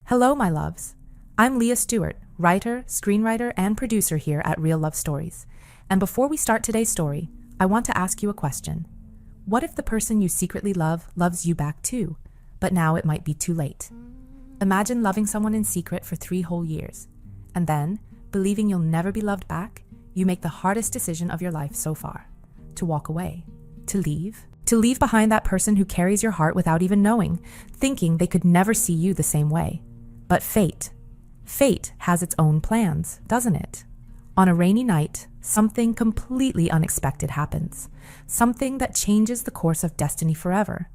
Hello, my loves. I'm Leah Stewart, writer, screenwriter, and producer here at Real Love Stories. And before we start today's story, I want to ask you a question. What if the person you secretly love loves you back too, but now it might be too late? Imagine loving someone in secret for 3 whole years, and then, believing you'll never be loved back, you make the hardest decision of your life so far. To walk away. To leave. To leave behind that person who carries your heart without even knowing, thinking they could never see you the same way. But fate has its own plans, doesn't it? On a rainy night, something completely unexpected happens. Something that changes the course of destiny forever.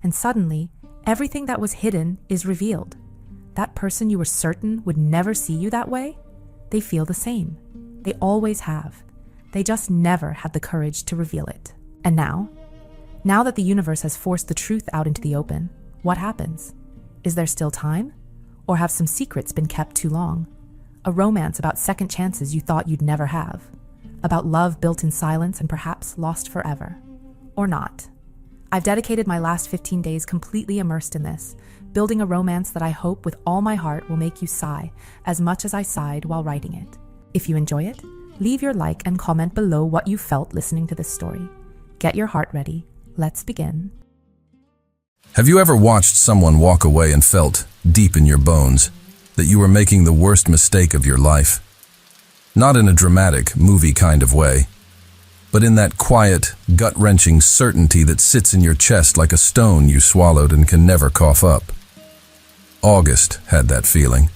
And suddenly, everything that was hidden is revealed. That person you were certain would never see you that way, they feel the same. They always have. They just never had the courage to reveal it. And now that the universe has forced the truth out into the open, what happens? Is there still time? Or have some secrets been kept too long? A romance about second chances you thought you'd never have. About love built in silence and perhaps lost forever. Or not. I've dedicated my last 15 days completely immersed in this, building a romance that I hope with all my heart will make you sigh as much as I sighed while writing it. If you enjoy it, leave your like and comment below what you felt listening to this story. Get your heart ready. Let's begin. Have you ever watched someone walk away and felt, deep in your bones, that you were making the worst mistake of your life? Not in a dramatic, movie kind of way, but in that quiet, gut-wrenching certainty that sits in your chest like a stone you swallowed and can never cough up. August had that feeling.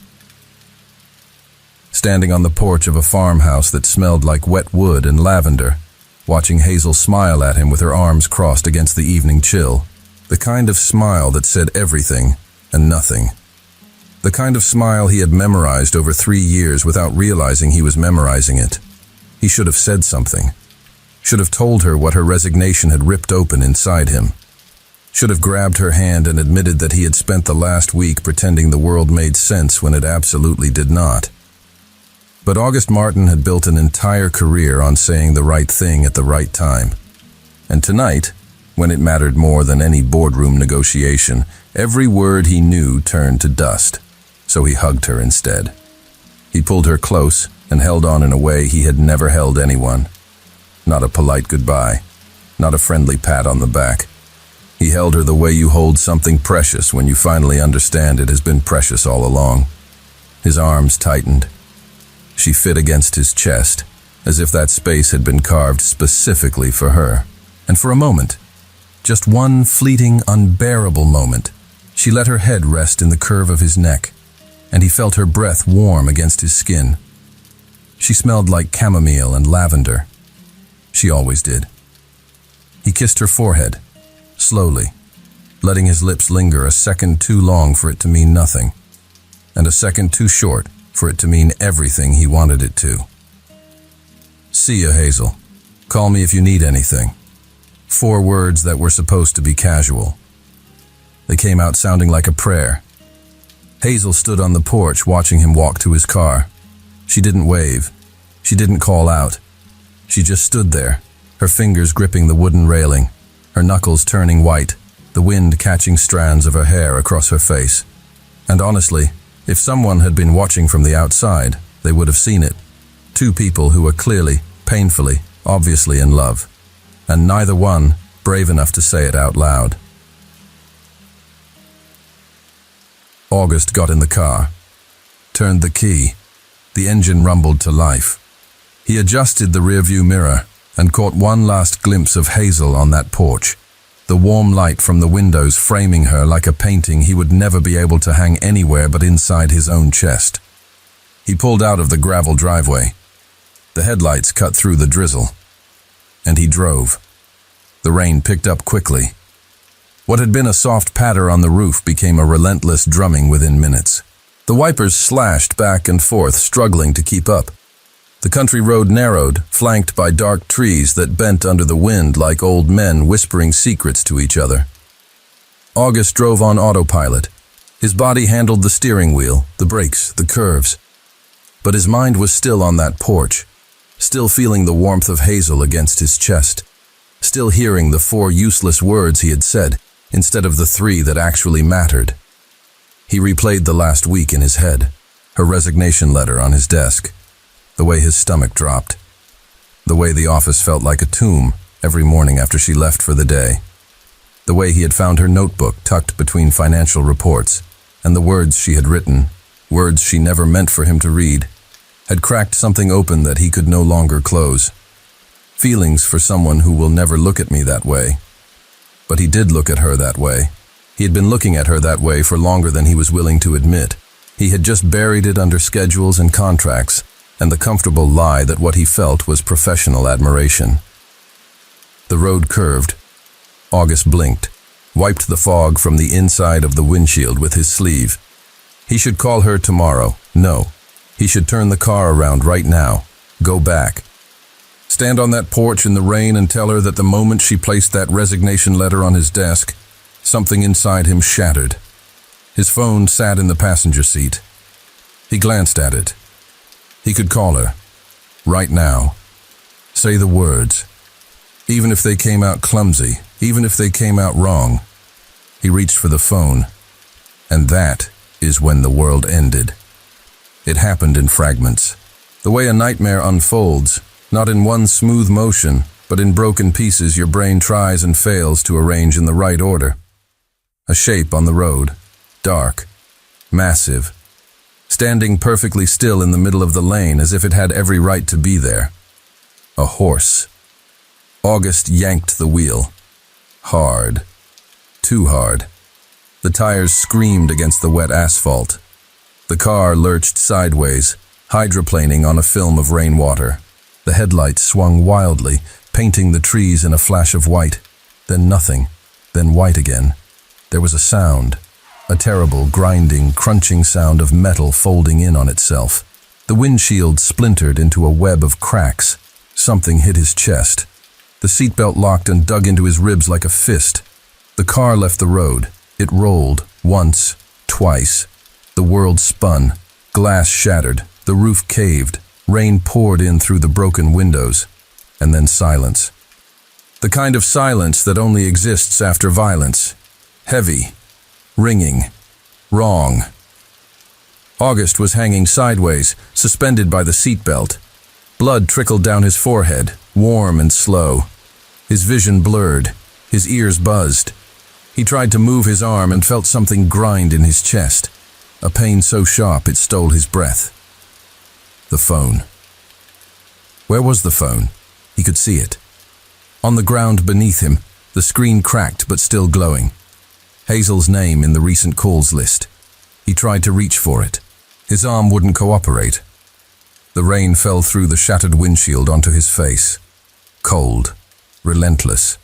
Standing on the porch of a farmhouse that smelled like wet wood and lavender, watching Hazel smile at him with her arms crossed against the evening chill. The kind of smile that said everything and nothing. The kind of smile he had memorized over 3 years without realizing he was memorizing it. He should have said something. Should have told her what her resignation had ripped open inside him. Should have grabbed her hand and admitted that he had spent the last week pretending the world made sense when it absolutely did not. But August Martin had built an entire career on saying the right thing at the right time. And tonight, when it mattered more than any boardroom negotiation, every word he knew turned to dust. So he hugged her instead. He pulled her close and held on in a way he had never held anyone. Not a polite goodbye, not a friendly pat on the back. He held her the way you hold something precious when you finally understand it has been precious all along. His arms tightened. She fit against his chest, as if that space had been carved specifically for her. And for a moment, just one fleeting, unbearable moment, she let her head rest in the curve of his neck, and he felt her breath warm against his skin. She smelled like chamomile and lavender. She always did. He kissed her forehead, slowly, letting his lips linger a second too long for it to mean nothing, and a second too short for it to mean everything he wanted it to. "See ya, Hazel. Call me if you need anything." 4 words that were supposed to be casual. They came out sounding like a prayer. Hazel stood on the porch watching him walk to his car. She didn't wave. She didn't call out. She just stood there, her fingers gripping the wooden railing, her knuckles turning white, the wind catching strands of her hair across her face. And honestly, if someone had been watching from the outside, they would have seen it. 2 people who were clearly, painfully, obviously in love. And neither one brave enough to say it out loud. August got in the car, turned the key. The engine rumbled to life. He adjusted the rearview mirror and caught one last glimpse of Hazel on that porch, the warm light from the windows framing her like a painting he would never be able to hang anywhere but inside his own chest. He pulled out of the gravel driveway. The headlights cut through the drizzle. And he drove. The rain picked up quickly. What had been a soft patter on the roof became a relentless drumming within minutes. The wipers slashed back and forth, struggling to keep up. The country road narrowed, flanked by dark trees that bent under the wind like old men whispering secrets to each other. August drove on autopilot. His body handled the steering wheel, the brakes, the curves. But his mind was still on that porch, still feeling the warmth of Hazel against his chest, still hearing the 4 useless words he had said instead of the 3 that actually mattered. He replayed the last week in his head, her resignation letter on his desk, the way his stomach dropped, the way the office felt like a tomb every morning after she left for the day, the way he had found her notebook tucked between financial reports, and the words she had written, words she never meant for him to read, had cracked something open that he could no longer close. Feelings for someone who will never look at me that way. But he did look at her that way. He had been looking at her that way for longer than he was willing to admit. He had just buried it under schedules and contracts, and the comfortable lie that what he felt was professional admiration. The road curved. August blinked, wiped the fog from the inside of the windshield with his sleeve. He should call her tomorrow. No, he should turn the car around right now. Go back. Stand on that porch in the rain and tell her that the moment she placed that resignation letter on his desk, something inside him shattered. His phone sat in the passenger seat. He glanced at it. He could call her. Right now. Say the words. Even if they came out clumsy, even if they came out wrong. He reached for the phone. And that is when the world ended. It happened in fragments. The way a nightmare unfolds, not in one smooth motion, but in broken pieces your brain tries and fails to arrange in the right order. A shape on the road, dark, massive, standing perfectly still in the middle of the lane as if it had every right to be there. A horse. August yanked the wheel. Hard. Too hard. The tires screamed against the wet asphalt. The car lurched sideways, hydroplaning on a film of rainwater. The headlights swung wildly, painting the trees in a flash of white. Then nothing. Then white again. There was a sound. A terrible, grinding, crunching sound of metal folding in on itself. The windshield splintered into a web of cracks. Something hit his chest. The seatbelt locked and dug into his ribs like a fist. The car left the road. It rolled. Once. Twice. The world spun. Glass shattered. The roof caved. Rain poured in through the broken windows. And then silence. The kind of silence that only exists after violence. Heavy. Ringing. Wrong. August was hanging sideways, suspended by the seatbelt. Blood trickled down his forehead, warm and slow. His vision blurred. His ears buzzed. He tried to move his arm and felt something grind in his chest, a pain so sharp it stole his breath. The phone. Where was the phone? He could see it. On the ground beneath him, the screen cracked but still glowing. Hazel's name in the recent calls list. He tried to reach for it. His arm wouldn't cooperate. The rain fell through the shattered windshield onto his face. Cold, relentless.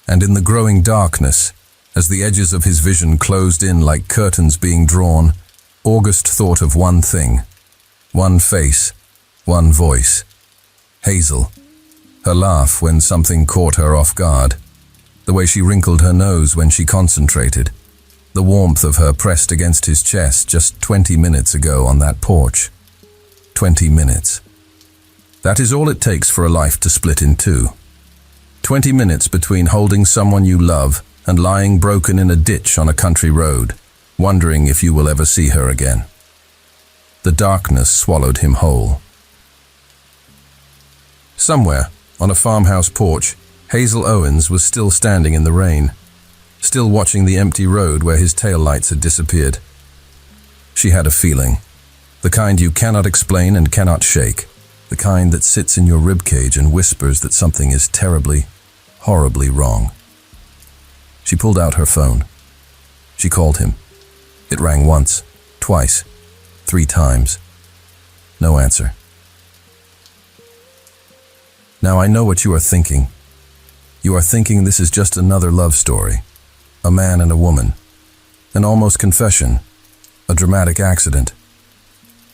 And in the growing darkness, as the edges of his vision closed in like curtains being drawn, August thought of one thing. One face, one voice. Hazel. Her laugh when something caught her off guard. The way she wrinkled her nose when she concentrated. The warmth of her pressed against his chest just 20 minutes ago on that porch. 20 minutes. That is all it takes for a life to split in two. 20 minutes between holding someone you love and lying broken in a ditch on a country road, wondering if you will ever see her again. The darkness swallowed him whole. Somewhere, on a farmhouse porch, Hazel Owens was still standing in the rain, still watching the empty road where his taillights had disappeared. She had a feeling, the kind you cannot explain and cannot shake, the kind that sits in your ribcage and whispers that something is terribly, horribly wrong. She pulled out her phone. She called him. It rang once, twice, 3 times. No answer. Now I know what you are thinking. You are thinking this is just another love story. A man and a woman. An almost confession. A dramatic accident.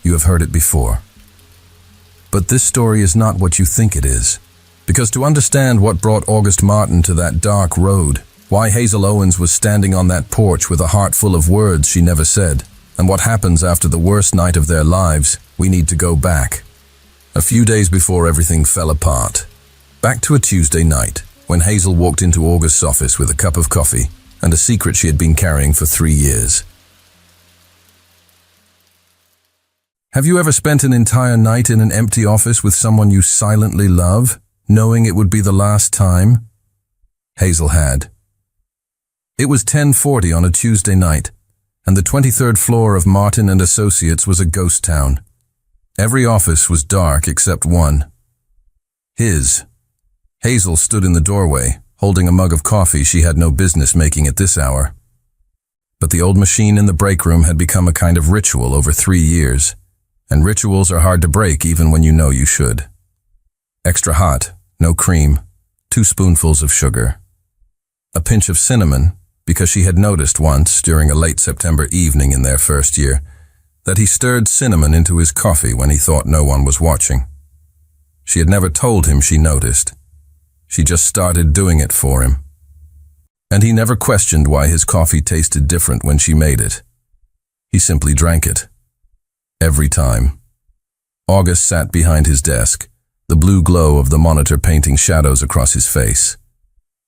You have heard it before. But this story is not what you think it is. Because to understand what brought August Martin to that dark road, why Hazel Owens was standing on that porch with a heart full of words she never said, and what happens after the worst night of their lives, we need to go back. A few days before everything fell apart. Back to a Tuesday night, when Hazel walked into August's office with a cup of coffee and a secret she had been carrying for 3 years. Have you ever spent an entire night in an empty office with someone you silently love, knowing it would be the last time? Hazel had. It was 10:40 on a Tuesday night, and the 23rd floor of Martin and Associates was a ghost town. Every office was dark except one. His. Hazel stood in the doorway, holding a mug of coffee she had no business making at this hour. But the old machine in the break room had become a kind of ritual over 3 years, and rituals are hard to break even when you know you should. Extra hot, no cream, 2 spoonfuls of sugar. A pinch of cinnamon, because she had noticed once, during a late September evening in their first year, that he stirred cinnamon into his coffee when he thought no one was watching. She had never told him she noticed. She just started doing it for him. And he never questioned why his coffee tasted different when she made it. He simply drank it. Every time. August sat behind his desk, the blue glow of the monitor painting shadows across his face.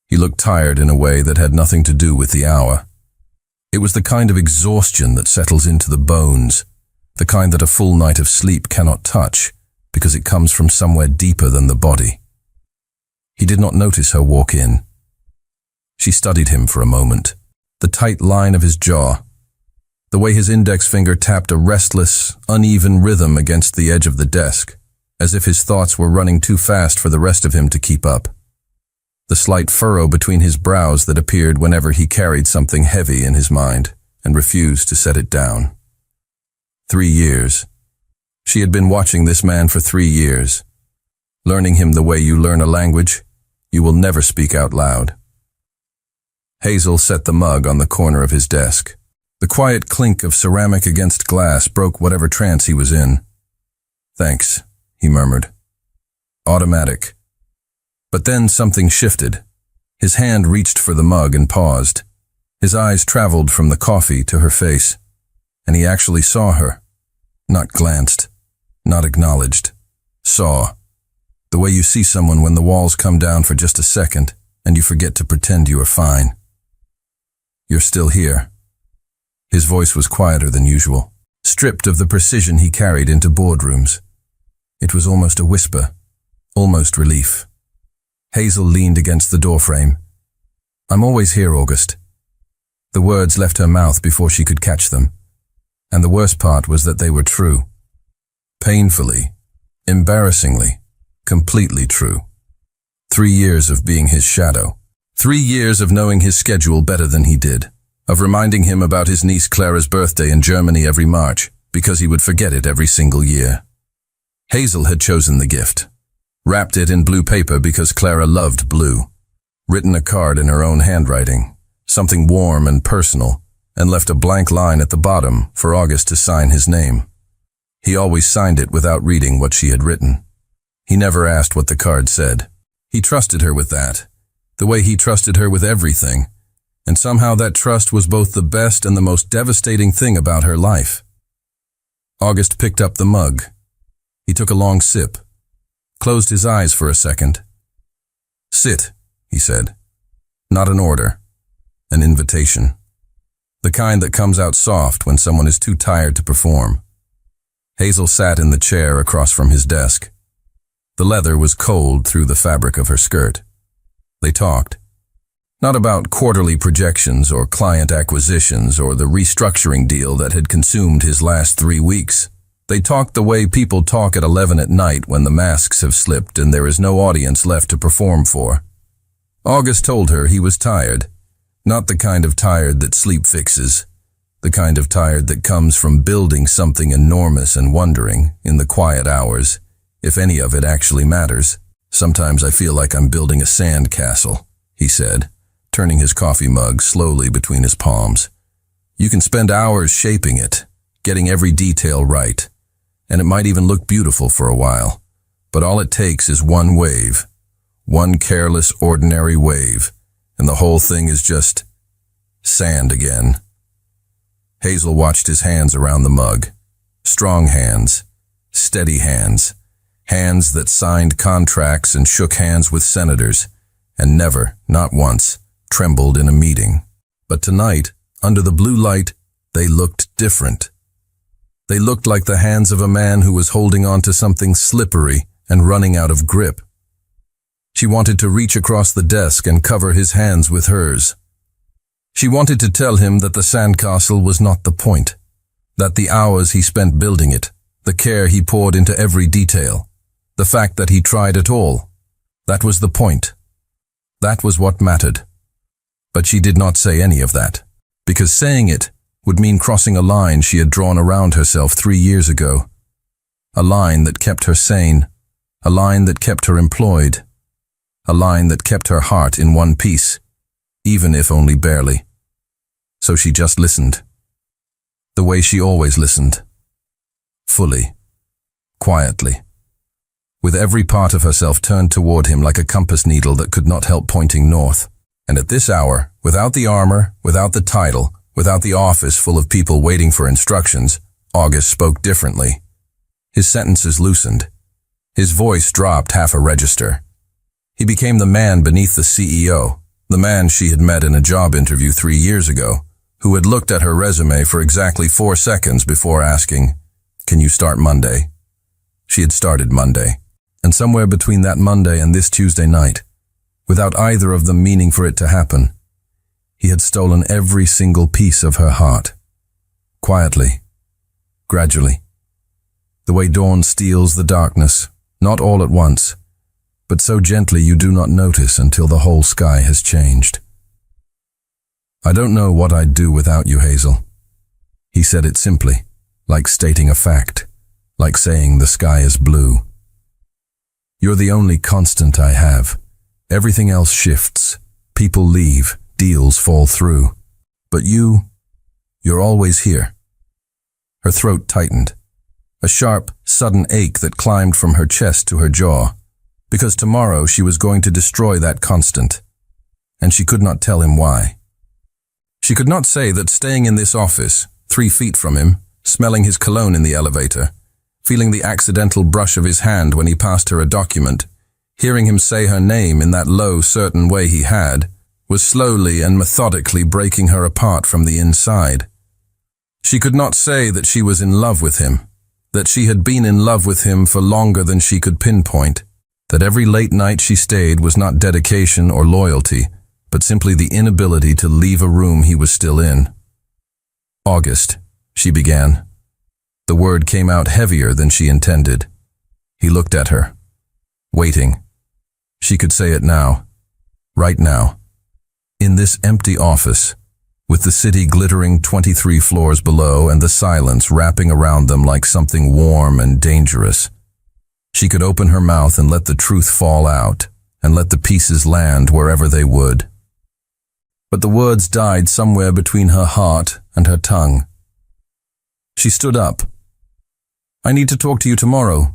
He looked tired in a way that had nothing to do with the hour. It was the kind of exhaustion that settles into the bones, the kind that a full night of sleep cannot touch, because it comes from somewhere deeper than the body. He did not notice her walk in. She studied him for a moment, the tight line of his jaw, the way his index finger tapped a restless, uneven rhythm against the edge of the desk, as if his thoughts were running too fast for the rest of him to keep up. The slight furrow between his brows that appeared whenever he carried something heavy in his mind and refused to set it down. 3 years. She had been watching this man for 3 years, learning him the way you learn a language you will never speak out loud. Hazel set the mug on the corner of his desk. The quiet clink of ceramic against glass broke whatever trance he was in. "Thanks," he murmured. Automatic. But then something shifted. His hand reached for the mug and paused. His eyes traveled from the coffee to her face, and he actually saw her. Not glanced, not acknowledged. Saw. The way you see someone when the walls come down for just a second, and you forget to pretend you are fine. "You're still here." His voice was quieter than usual, stripped of the precision he carried into boardrooms. It was almost a whisper, almost relief. Hazel leaned against the doorframe. "I'm always here, August." The words left her mouth before she could catch them, and the worst part was that they were true. Painfully, embarrassingly, completely true. 3 years of being his shadow. 3 years of knowing his schedule better than he did, of reminding him about his niece Clara's birthday in Germany every March, because he would forget it every single year. Hazel had chosen the gift, wrapped it in blue paper because Clara loved blue, written a card in her own handwriting, something warm and personal, and left a blank line at the bottom for August to sign his name. He always signed it without reading what she had written. He never asked what the card said. He trusted her with that, the way he trusted her with everything, and somehow that trust was both the best and the most devastating thing about her life. August picked up the mug. He took a long sip, closed his eyes for a second. "Sit," he said. Not an order, an invitation. The kind that comes out soft when someone is too tired to perform. Hazel sat in the chair across from his desk. The leather was cold through the fabric of her skirt. They talked. Not about quarterly projections or client acquisitions or the restructuring deal that had consumed his last 3 weeks. They talked the way people talk at 11 at night when the masks have slipped and there is no audience left to perform for. August told her he was tired, not the kind of tired that sleep fixes, the kind of tired that comes from building something enormous and wondering, in the quiet hours, if any of it actually matters. "Sometimes I feel like I'm building a sand castle," he said, turning his coffee mug slowly between his palms. "You can spend hours shaping it, getting every detail right, and it might even look beautiful for a while, but all it takes is one wave, one careless, ordinary wave, and the whole thing is just sand again." Hazel watched his hands around the mug. Strong hands, steady hands, hands that signed contracts and shook hands with senators, and never, not once, trembled in a meeting. But tonight, under the blue light, they looked different. They looked like the hands of a man who was holding on to something slippery and running out of grip. She wanted to reach across the desk and cover his hands with hers. She wanted to tell him that the sandcastle was not the point, that the hours he spent building it, the care he poured into every detail, the fact that he tried at all, that was the point. That was what mattered. But she did not say any of that, because saying it would mean crossing a line she had drawn around herself 3 years ago. A line that kept her sane, a line that kept her employed, a line that kept her heart in one piece, even if only barely. So she just listened. The way she always listened. Fully. Quietly. With every part of herself turned toward him like a compass needle that could not help pointing north. And at this hour, without the armor, without the title, without the office full of people waiting for instructions, August spoke differently. His sentences loosened. His voice dropped half a register. He became the man beneath the CEO, the man she had met in a job interview 3 years ago, who had looked at her resume for exactly 4 seconds before asking, "Can you start Monday?" She had started Monday, and somewhere between that Monday and this Tuesday night, without either of them meaning for it to happen, he had stolen every single piece of her heart. Quietly, gradually. The way dawn steals the darkness, not all at once, but so gently you do not notice until the whole sky has changed. "I don't know what I'd do without you, Hazel." He said it simply, like stating a fact, like saying the sky is blue. "You're the only constant I have. Everything else shifts. People leave, deals fall through. But you're always here." Her throat tightened. A sharp, sudden ache that climbed from her chest to her jaw, because tomorrow she was going to destroy that constant, and she could not tell him why. She could not say that staying in this office, 3 feet from him, smelling his cologne in the elevator, feeling the accidental brush of his hand when he passed her a document, hearing him say her name in that low, certain way he had, was slowly and methodically breaking her apart from the inside. She could not say that she was in love with him, that she had been in love with him for longer than she could pinpoint, that every late night she stayed was not dedication or loyalty, but simply the inability to leave a room he was still in. "August," she began. The word came out heavier than she intended. He looked at her, waiting. She could say it now, right now. In this empty office, with the city glittering 23 floors below and the silence wrapping around them like something warm and dangerous, she could open her mouth and let the truth fall out, and let the pieces land wherever they would. But the words died somewhere between her heart and her tongue. She stood up. "I need to talk to you tomorrow.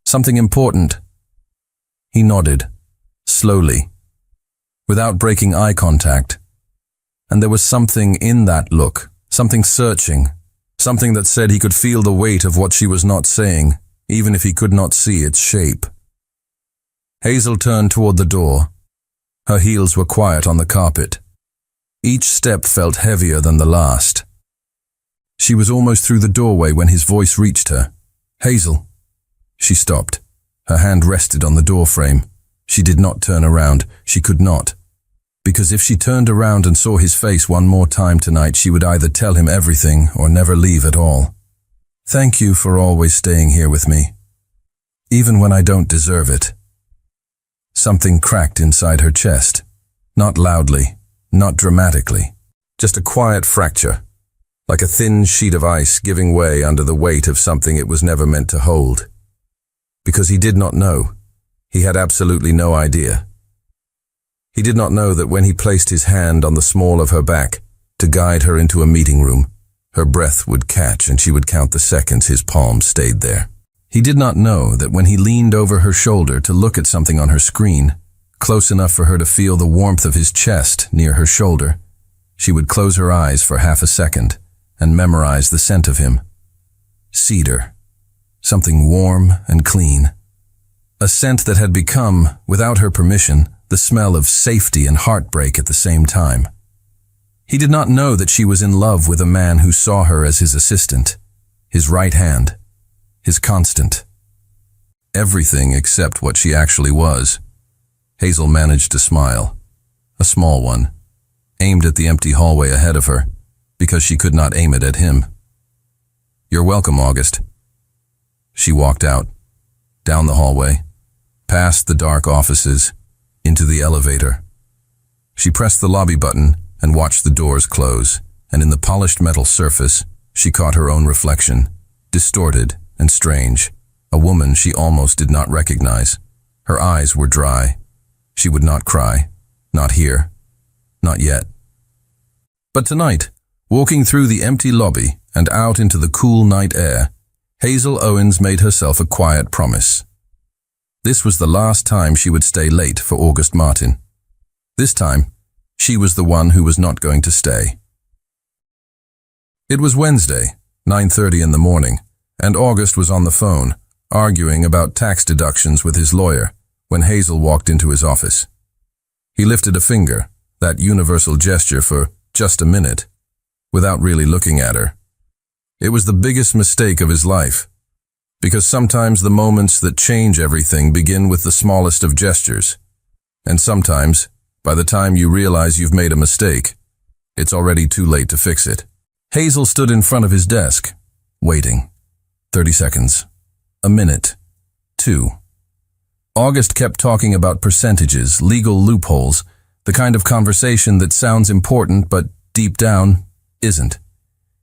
Something important." He nodded, slowly, without breaking eye contact. And there was something in that look, something searching, something that said he could feel the weight of what she was not saying, even if he could not see its shape. Hazel turned toward the door. Her heels were quiet on the carpet. Each step felt heavier than the last. She was almost through the doorway when his voice reached her. "Hazel." She stopped. Her hand rested on the doorframe. She did not turn around. She could not. Because if she turned around and saw his face one more time tonight, she would either tell him everything or never leave at all. "Thank you for always staying here with me, even when I don't deserve it." Something cracked inside her chest. Not loudly, not dramatically. Just a quiet fracture, like a thin sheet of ice giving way under the weight of something it was never meant to hold. Because he did not know. He had absolutely no idea. He did not know that when he placed his hand on the small of her back to guide her into a meeting room, her breath would catch and she would count the seconds his palm stayed there. He did not know that when he leaned over her shoulder to look at something on her screen, close enough for her to feel the warmth of his chest near her shoulder, she would close her eyes for half a second and memorize the scent of him. Cedar. Something warm and clean. A scent that had become, without her permission, the smell of safety and heartbreak at the same time. He did not know that she was in love with a man who saw her as his assistant, his right hand, his constant. Everything except what she actually was. Hazel managed to smile, a small one, aimed at the empty hallway ahead of her, because she could not aim it at him. "You're welcome, August." She walked out, down the hallway, past the dark offices, into the elevator. She pressed the lobby button and watched the doors close, and in the polished metal surface, she caught her own reflection, distorted and strange, a woman she almost did not recognize. Her eyes were dry. She would not cry, not here, not yet. But tonight, walking through the empty lobby and out into the cool night air, Hazel Owens made herself a quiet promise. This was the last time she would stay late for August Martin. This time, she was the one who was not going to stay. It was Wednesday, 9:30 in the morning, and August was on the phone, arguing about tax deductions with his lawyer, when Hazel walked into his office. He lifted a finger, that universal gesture for just a minute, without really looking at her. It was the biggest mistake of his life, because sometimes the moments that change everything begin with the smallest of gestures, and sometimes, by the time you realize you've made a mistake, it's already too late to fix it. Hazel stood in front of his desk, waiting. 30 seconds. A minute. 2. August kept talking about percentages, legal loopholes, the kind of conversation that sounds important but deep down isn't.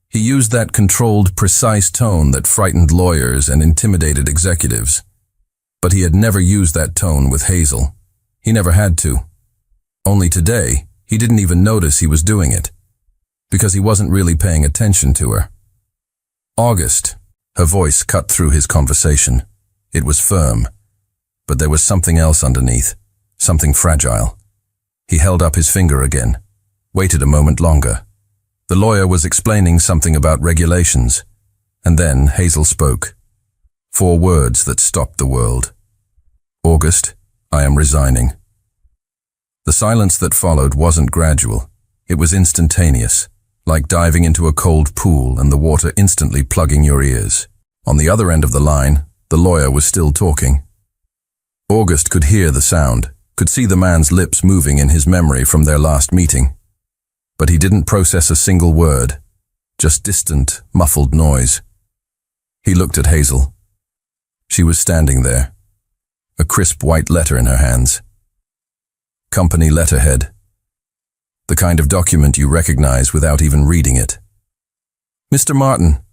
He used that controlled, precise tone that frightened lawyers and intimidated executives. But he had never used that tone with Hazel. He never had to. Only today, he didn't even notice he was doing it, because he wasn't really paying attention to her. "August," her voice cut through his conversation. It was firm, but there was something else underneath, something fragile. He held up his finger again, waited a moment longer. The lawyer was explaining something about regulations, and then Hazel spoke. 4 words that stopped the world. "August, I am resigning." The silence that followed wasn't gradual. It was instantaneous, like diving into a cold pool and the water instantly plugging your ears. On the other end of the line, the lawyer was still talking. August could hear the sound, could see the man's lips moving in his memory from their last meeting. But he didn't process a single word, just distant, muffled noise. He looked at Hazel. She was standing there, a crisp white letter in her hands. Company letterhead. The kind of document you recognize without even reading it. "Mr. Martin,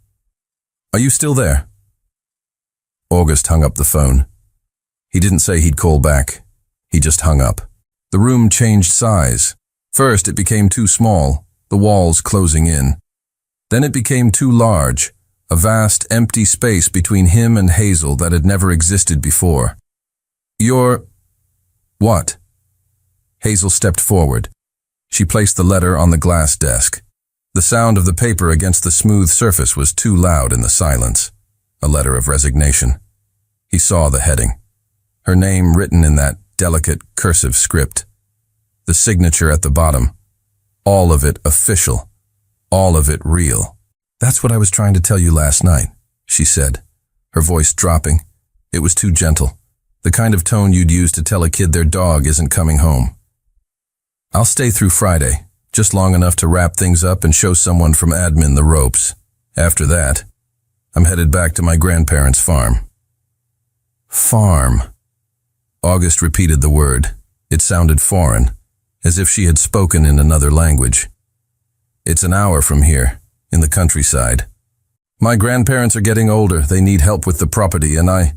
are you still there?" August hung up the phone. He didn't say he'd call back. He just hung up. The room changed size. First, it became too small, the walls closing in. Then it became too large, a vast, empty space between him and Hazel that had never existed before. "You're..." "What?" Hazel stepped forward. She placed the letter on the glass desk. The sound of the paper against the smooth surface was too loud in the silence. A letter of resignation. He saw the heading. Her name written in that delicate, cursive script. The signature at the bottom. All of it official. All of it real. "That's what I was trying to tell you last night," she said, her voice dropping. It was too gentle. The kind of tone you'd use to tell a kid their dog isn't coming home. "I'll stay through Friday, just long enough to wrap things up and show someone from admin the ropes. After that, I'm headed back to my grandparents' farm." "Farm." August repeated the word. It sounded foreign, as if she had spoken in another language. "It's an hour from here, in the countryside. My grandparents are getting older, they need help with the property, and I..."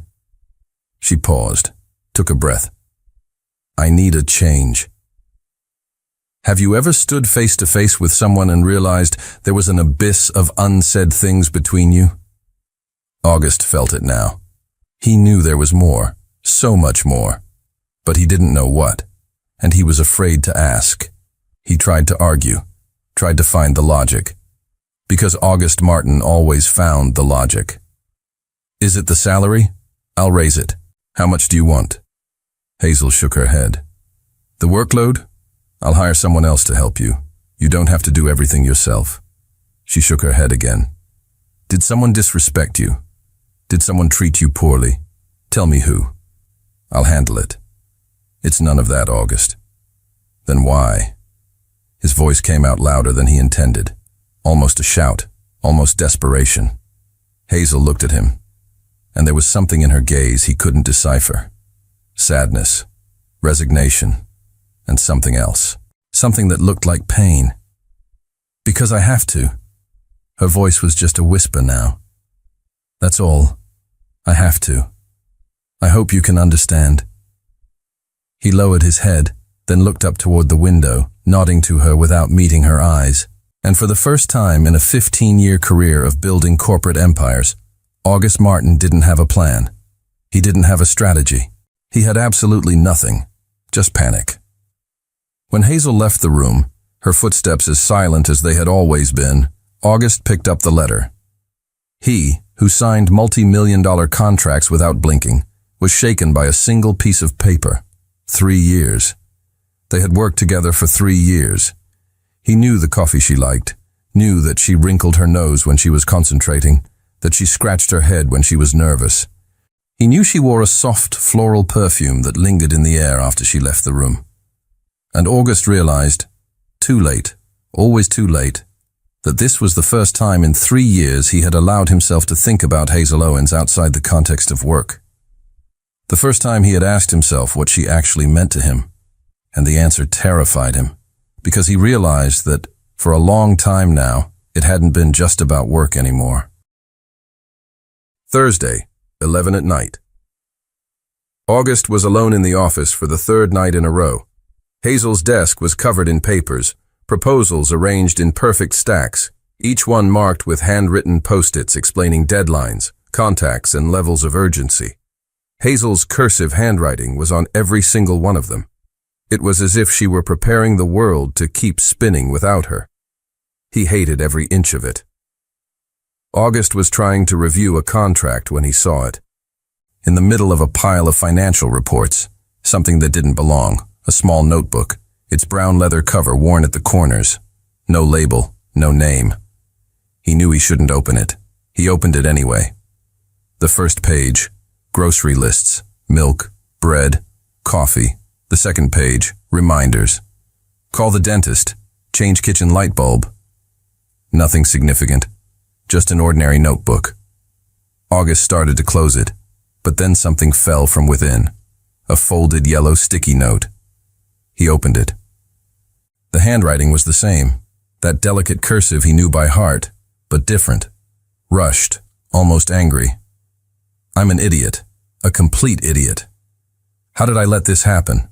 She paused, took a breath. "I need a change." Have you ever stood face to face with someone and realized there was an abyss of unsaid things between you? August felt it now. He knew there was more, so much more, but he didn't know what, and he was afraid to ask. He tried to argue, tried to find the logic, because August Martin always found the logic. "Is it the salary? I'll raise it. How much do you want?" Hazel shook her head. "The workload? I'll hire someone else to help you. You don't have to do everything yourself." She shook her head again. Did someone disrespect you? Did someone treat you poorly? Tell me who. I'll handle it. It's none of that, August. Then why? His voice came out louder than he intended. Almost a shout, almost desperation. Hazel looked at him, and there was something in her gaze he couldn't decipher. Sadness, resignation, and something else. Something that looked like pain. Because I have to. Her voice was just a whisper now. That's all. I have to. I hope you can understand. He lowered his head, then looked up toward the window, nodding to her without meeting her eyes. And for the first time in a 15-year career of building corporate empires, August Martin didn't have a plan. He didn't have a strategy. He had absolutely nothing, just panic. When Hazel left the room, her footsteps as silent as they had always been, August picked up the letter. He, who signed multi-million-dollar contracts without blinking, was shaken by a single piece of paper. 3 years. They had worked together for 3 years. He knew the coffee she liked, knew that she wrinkled her nose when she was concentrating, that she scratched her head when she was nervous. He knew she wore a soft, floral perfume that lingered in the air after she left the room. And August realized, too late, always too late, that this was the first time in 3 years he had allowed himself to think about Hazel Owens outside the context of work. The first time he had asked himself what she actually meant to him, and the answer terrified him, because he realized that, for a long time now, it hadn't been just about work anymore. Thursday, 11 at night. August was alone in the office for the 3rd night in a row. Hazel's desk was covered in papers, proposals arranged in perfect stacks, each one marked with handwritten post-its explaining deadlines, contacts, and levels of urgency. Hazel's cursive handwriting was on every single one of them. It was as if she were preparing the world to keep spinning without her. He hated every inch of it. August was trying to review a contract when he saw it. In the middle of a pile of financial reports, something that didn't belong, a small notebook, its brown leather cover worn at the corners. No label, no name. He knew he shouldn't open it. He opened it anyway. The first page, grocery lists, milk, bread, coffee. The second page, reminders. Call the dentist, change kitchen light bulb. Nothing significant, just an ordinary notebook. August started to close it, but then something fell from within, a folded yellow sticky note. He opened it. The handwriting was the same, that delicate cursive he knew by heart, but different, rushed, almost angry. I'm an idiot, a complete idiot. How did I let this happen?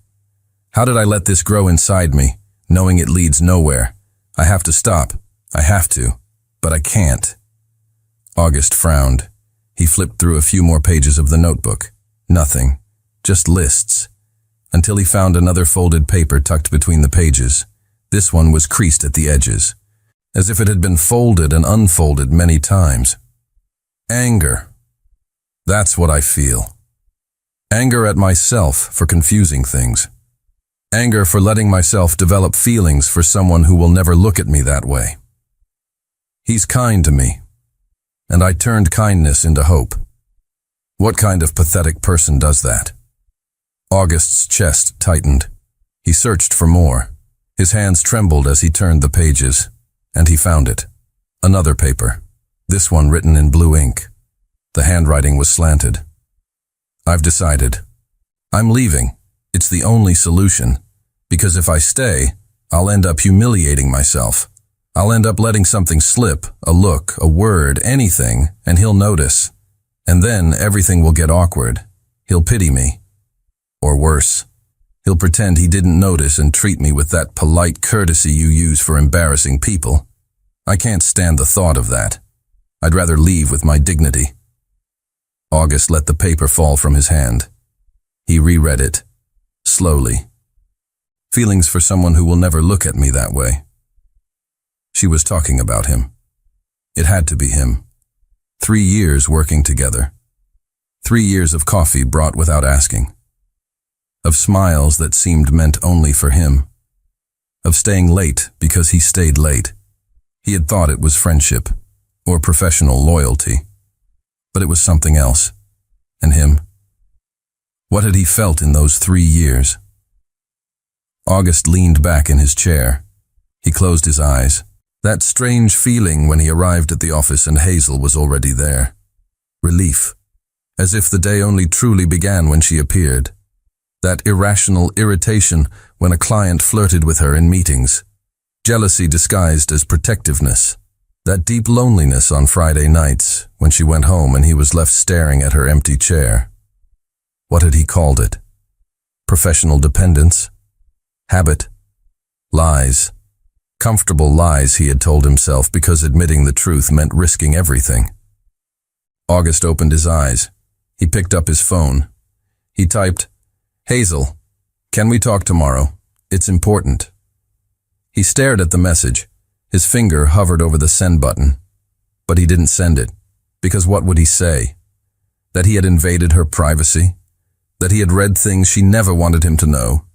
How did I let this grow inside me, knowing it leads nowhere? I have to stop. I have to. But I can't. August frowned. He flipped through a few more pages of the notebook. Nothing. Just lists. Until he found another folded paper tucked between the pages. This one was creased at the edges, as if it had been folded and unfolded many times. Anger. That's what I feel. Anger at myself for confusing things. Anger for letting myself develop feelings for someone who will never look at me that way. He's kind to me, and I turned kindness into hope. What kind of pathetic person does that? August's chest tightened. He searched for more. His hands trembled as he turned the pages, and he found it. Another paper, this one written in blue ink. The handwriting was slanted. I've decided. I'm leaving. It's the only solution, because if I stay, I'll end up humiliating myself. I'll end up letting something slip, a look, a word, anything, and he'll notice. And then everything will get awkward. He'll pity me. Or worse, he'll pretend he didn't notice and treat me with that polite courtesy you use for embarrassing people. I can't stand the thought of that. I'd rather leave with my dignity. August let the paper fall from his hand. He reread it. Slowly. Feelings for someone who will never look at me that way. She was talking about him. It had to be him. 3 years working together. 3 years of coffee brought without asking. Of smiles that seemed meant only for him. Of staying late because he stayed late. He had thought it was friendship. or professional loyalty. But it was something else. And him? What had he felt in those 3 years? August leaned back in his chair. He closed his eyes. That strange feeling when he arrived at the office and Hazel was already there. Relief. As if the day only truly began when she appeared. That irrational irritation when a client flirted with her in meetings. Jealousy disguised as protectiveness. That deep loneliness on Friday nights when she went home and he was left staring at her empty chair. What had he called it? Professional dependence? Habit? Lies? Comfortable lies, he had told himself, because admitting the truth meant risking everything. August opened his eyes. He picked up his phone. He typed, "Hazel, can we talk tomorrow? It's important." He stared at the message. His finger hovered over the send button. But he didn't send it, because what would he say? That he had invaded her privacy? That he had read things she never wanted him to know?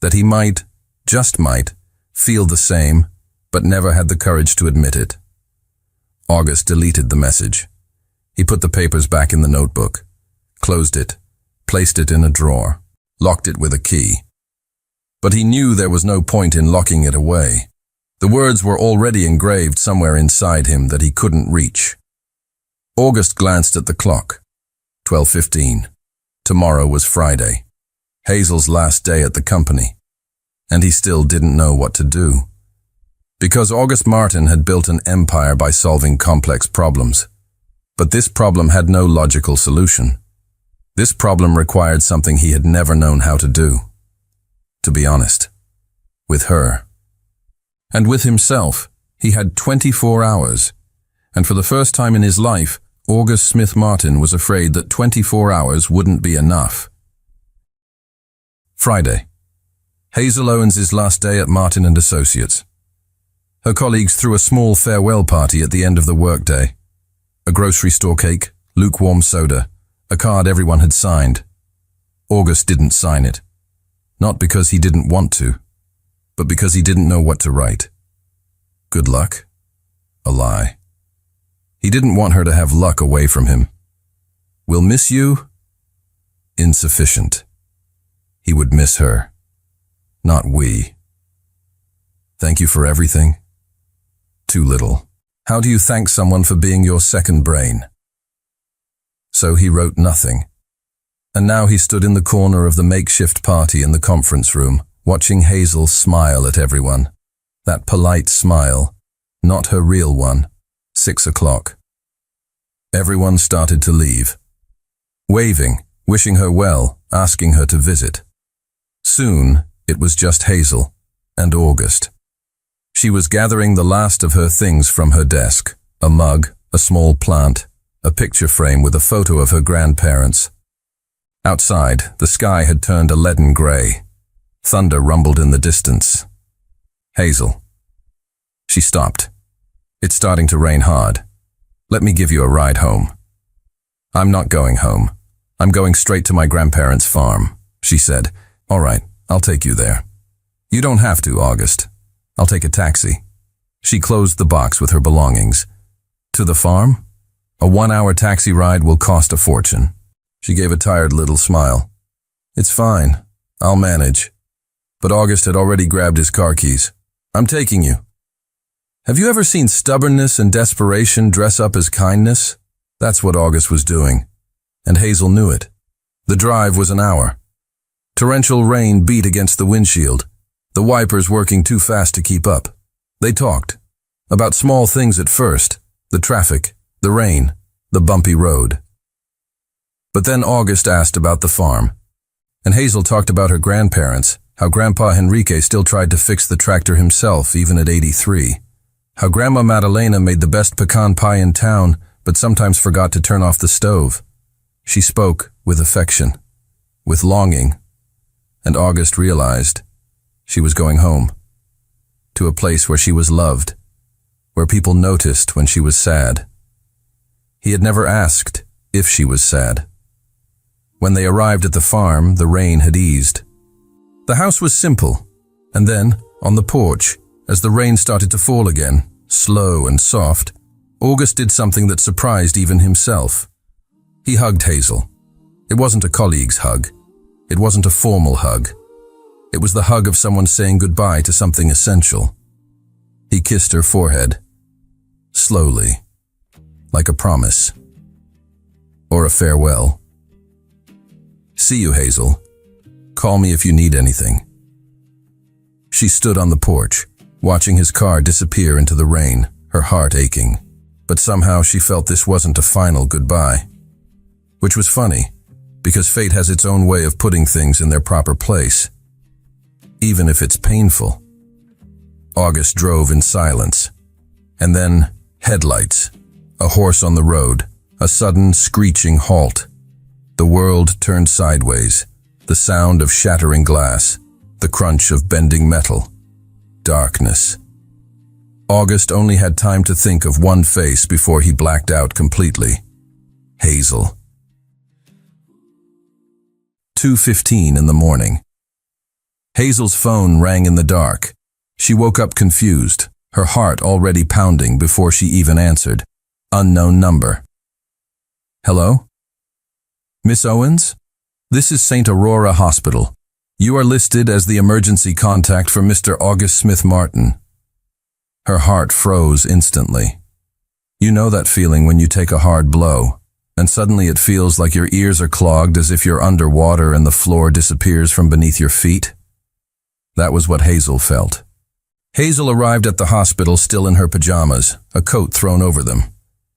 That he might, just might, feel the same, but never had the courage to admit it? August deleted the message. He put the papers back in the notebook, closed it, placed it in a drawer, locked it with a key. But he knew there was no point in locking it away. The words were already engraved somewhere inside him that he couldn't reach. August glanced at the clock. 12:15. Tomorrow was Friday, Hazel's last day at the company, and he still didn't know what to do. Because August Martin had built an empire by solving complex problems. But this problem had no logical solution. This problem required something he had never known how to do. To be honest, with her. And with himself, he had 24 hours. And for the first time in his life, August Smith Martin was afraid that 24 hours wouldn't be enough. Friday. Hazel Owens' last day at Martin & Associates. Her colleagues threw a small farewell party at the end of the workday. A grocery store cake, lukewarm soda, a card everyone had signed. August didn't sign it. Not because he didn't want to, but because he didn't know what to write. Good luck? A lie. He didn't want her to have luck away from him. We'll miss you? Insufficient. He would miss her. Not we. Thank you for everything? Too little. How do you thank someone for being your second brain? So he wrote nothing. And now he stood in the corner of the makeshift party in the conference room, watching Hazel smile at everyone. That polite smile, not her real one. 6 o'clock. Everyone started to leave. Waving, wishing her well, asking her to visit. Soon, it was just Hazel and August. She was gathering the last of her things from her desk, a mug, a small plant, a picture frame with a photo of her grandparents. Outside, the sky had turned a leaden gray. Thunder rumbled in the distance. Hazel. She stopped. It's starting to rain hard. Let me give you a ride home. I'm not going home. I'm going straight to my grandparents' farm, she said. All right, I'll take you there. You don't have to, August. I'll take a taxi. She closed the box with her belongings. To the farm? A 1-hour taxi ride will cost a fortune. She gave a tired little smile. It's fine. I'll manage. But August had already grabbed his car keys. I'm taking you. Have you ever seen stubbornness and desperation dress up as kindness? That's what August was doing. And Hazel knew it. The drive was an hour. Torrential rain beat against the windshield, the wipers working too fast to keep up. They talked. About small things at first, the traffic, the rain, the bumpy road. But then August asked about the farm. And Hazel talked about her grandparents, how Grandpa Henrique still tried to fix the tractor himself even at 83. How Grandma Madalena made the best pecan pie in town, but sometimes forgot to turn off the stove. She spoke with affection, with longing, and August realized she was going home, to a place where she was loved, where people noticed when she was sad. He had never asked if she was sad. When they arrived at the farm, the rain had eased. The house was simple, and then, on the porch, as the rain started to fall again, slow and soft, August did something that surprised even himself. He hugged Hazel. It wasn't a colleague's hug. It wasn't a formal hug. It was the hug of someone saying goodbye to something essential. He kissed her forehead, slowly, like a promise, or a farewell. "See you, Hazel. Call me if you need anything." She stood on the porch, watching his car disappear into the rain, her heart aching. But somehow she felt this wasn't a final goodbye. Which was funny, because fate has its own way of putting things in their proper place, even if it's painful. August drove in silence. And then, headlights, a horse on the road, a sudden screeching halt. The world turned sideways, the sound of shattering glass, the crunch of bending metal. Darkness. August only had time to think of one face before he blacked out completely. Hazel. 2:15 in the morning. Hazel's phone rang in the dark. She woke up confused, her heart already pounding before she even answered. Unknown number. "Hello? Miss Owens? This is St. Aurora Hospital. You are listed as the emergency contact for Mr. August Smith Martin." Her heart froze instantly. You know that feeling when you take a hard blow, and suddenly it feels like your ears are clogged as if you're underwater and the floor disappears from beneath your feet? That was what Hazel felt. Hazel arrived at the hospital still in her pajamas, a coat thrown over them.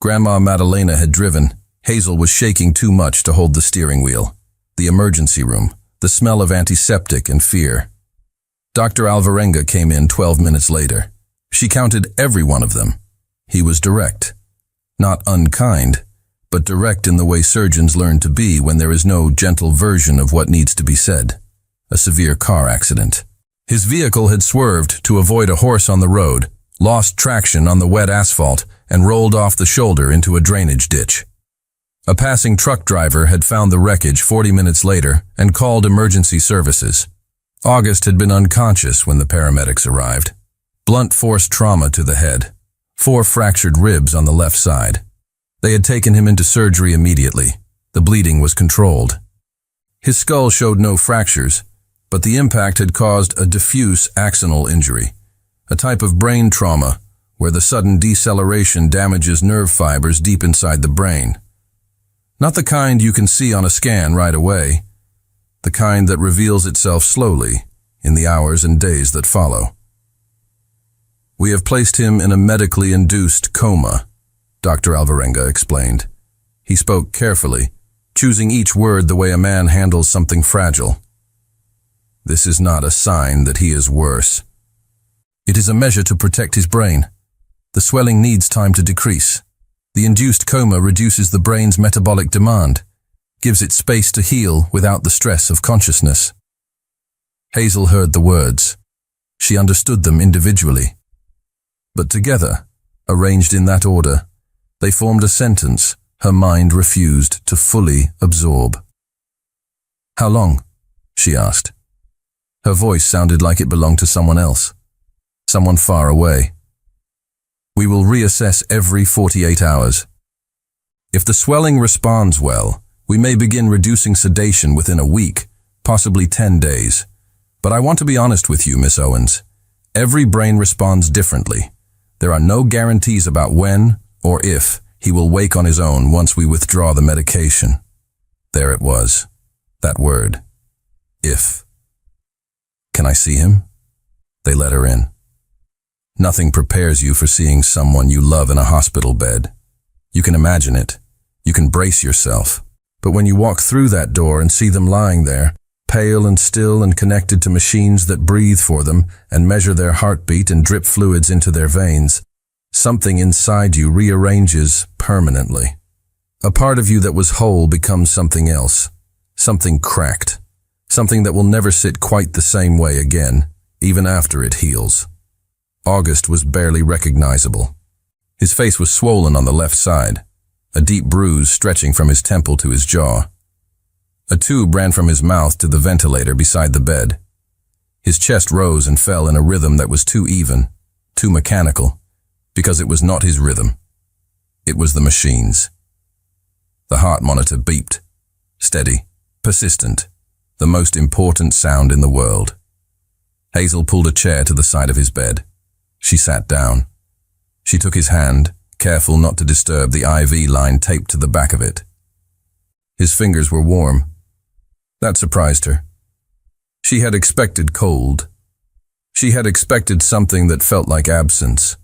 Grandma Madalena had driven. Hazel was shaking too much to hold the steering wheel. The emergency room, the smell of antiseptic and fear. Dr. Alvarenga came in 12 minutes later. She counted every one of them. He was direct. Not unkind, but direct in the way surgeons learn to be when there is no gentle version of what needs to be said. A severe car accident. His vehicle had swerved to avoid a horse on the road, lost traction on the wet asphalt, and rolled off the shoulder into a drainage ditch. A passing truck driver had found the wreckage 40 minutes later and called emergency services. August had been unconscious when the paramedics arrived. Blunt force trauma to the head. 4 fractured ribs on the left side. They had taken him into surgery immediately. The bleeding was controlled. His skull showed no fractures, but the impact had caused a diffuse axonal injury, a type of brain trauma where the sudden deceleration damages nerve fibers deep inside the brain. Not the kind you can see on a scan right away, the kind that reveals itself slowly in the hours and days that follow. "We have placed him in a medically induced coma," Dr. Alvarenga explained. He spoke carefully, choosing each word the way a man handles something fragile. "This is not a sign that he is worse. It is a measure to protect his brain. The swelling needs time to decrease. The induced coma reduces the brain's metabolic demand, gives it space to heal without the stress of consciousness." Hazel heard the words. She understood them individually. But together, arranged in that order, they formed a sentence her mind refused to fully absorb. "How long?" she asked. Her voice sounded like it belonged to someone else, someone far away. "We will reassess every 48 hours. If the swelling responds well, we may begin reducing sedation within a week, possibly 10 days. But I want to be honest with you, Miss Owens. Every brain responds differently. There are no guarantees about when or if he will wake on his own once we withdraw the medication." There it was, that word, if. "Can I see him?" They let her in. Nothing prepares you for seeing someone you love in a hospital bed. You can imagine it. You can brace yourself. But when you walk through that door and see them lying there, pale and still and connected to machines that breathe for them and measure their heartbeat and drip fluids into their veins, something inside you rearranges permanently. A part of you that was whole becomes something else, something cracked, something that will never sit quite the same way again, even after it heals. August was barely recognizable. His face was swollen on the left side, a deep bruise stretching from his temple to his jaw. A tube ran from his mouth to the ventilator beside the bed. His chest rose and fell in a rhythm that was too even, too mechanical, because it was not his rhythm. It was the machines. The heart monitor beeped. Steady, persistent, the most important sound in the world. Hazel pulled a chair to the side of his bed. She sat down. She took his hand, careful not to disturb the IV line taped to the back of it. His fingers were warm. That surprised her. She had expected cold. She had expected something that felt like absence.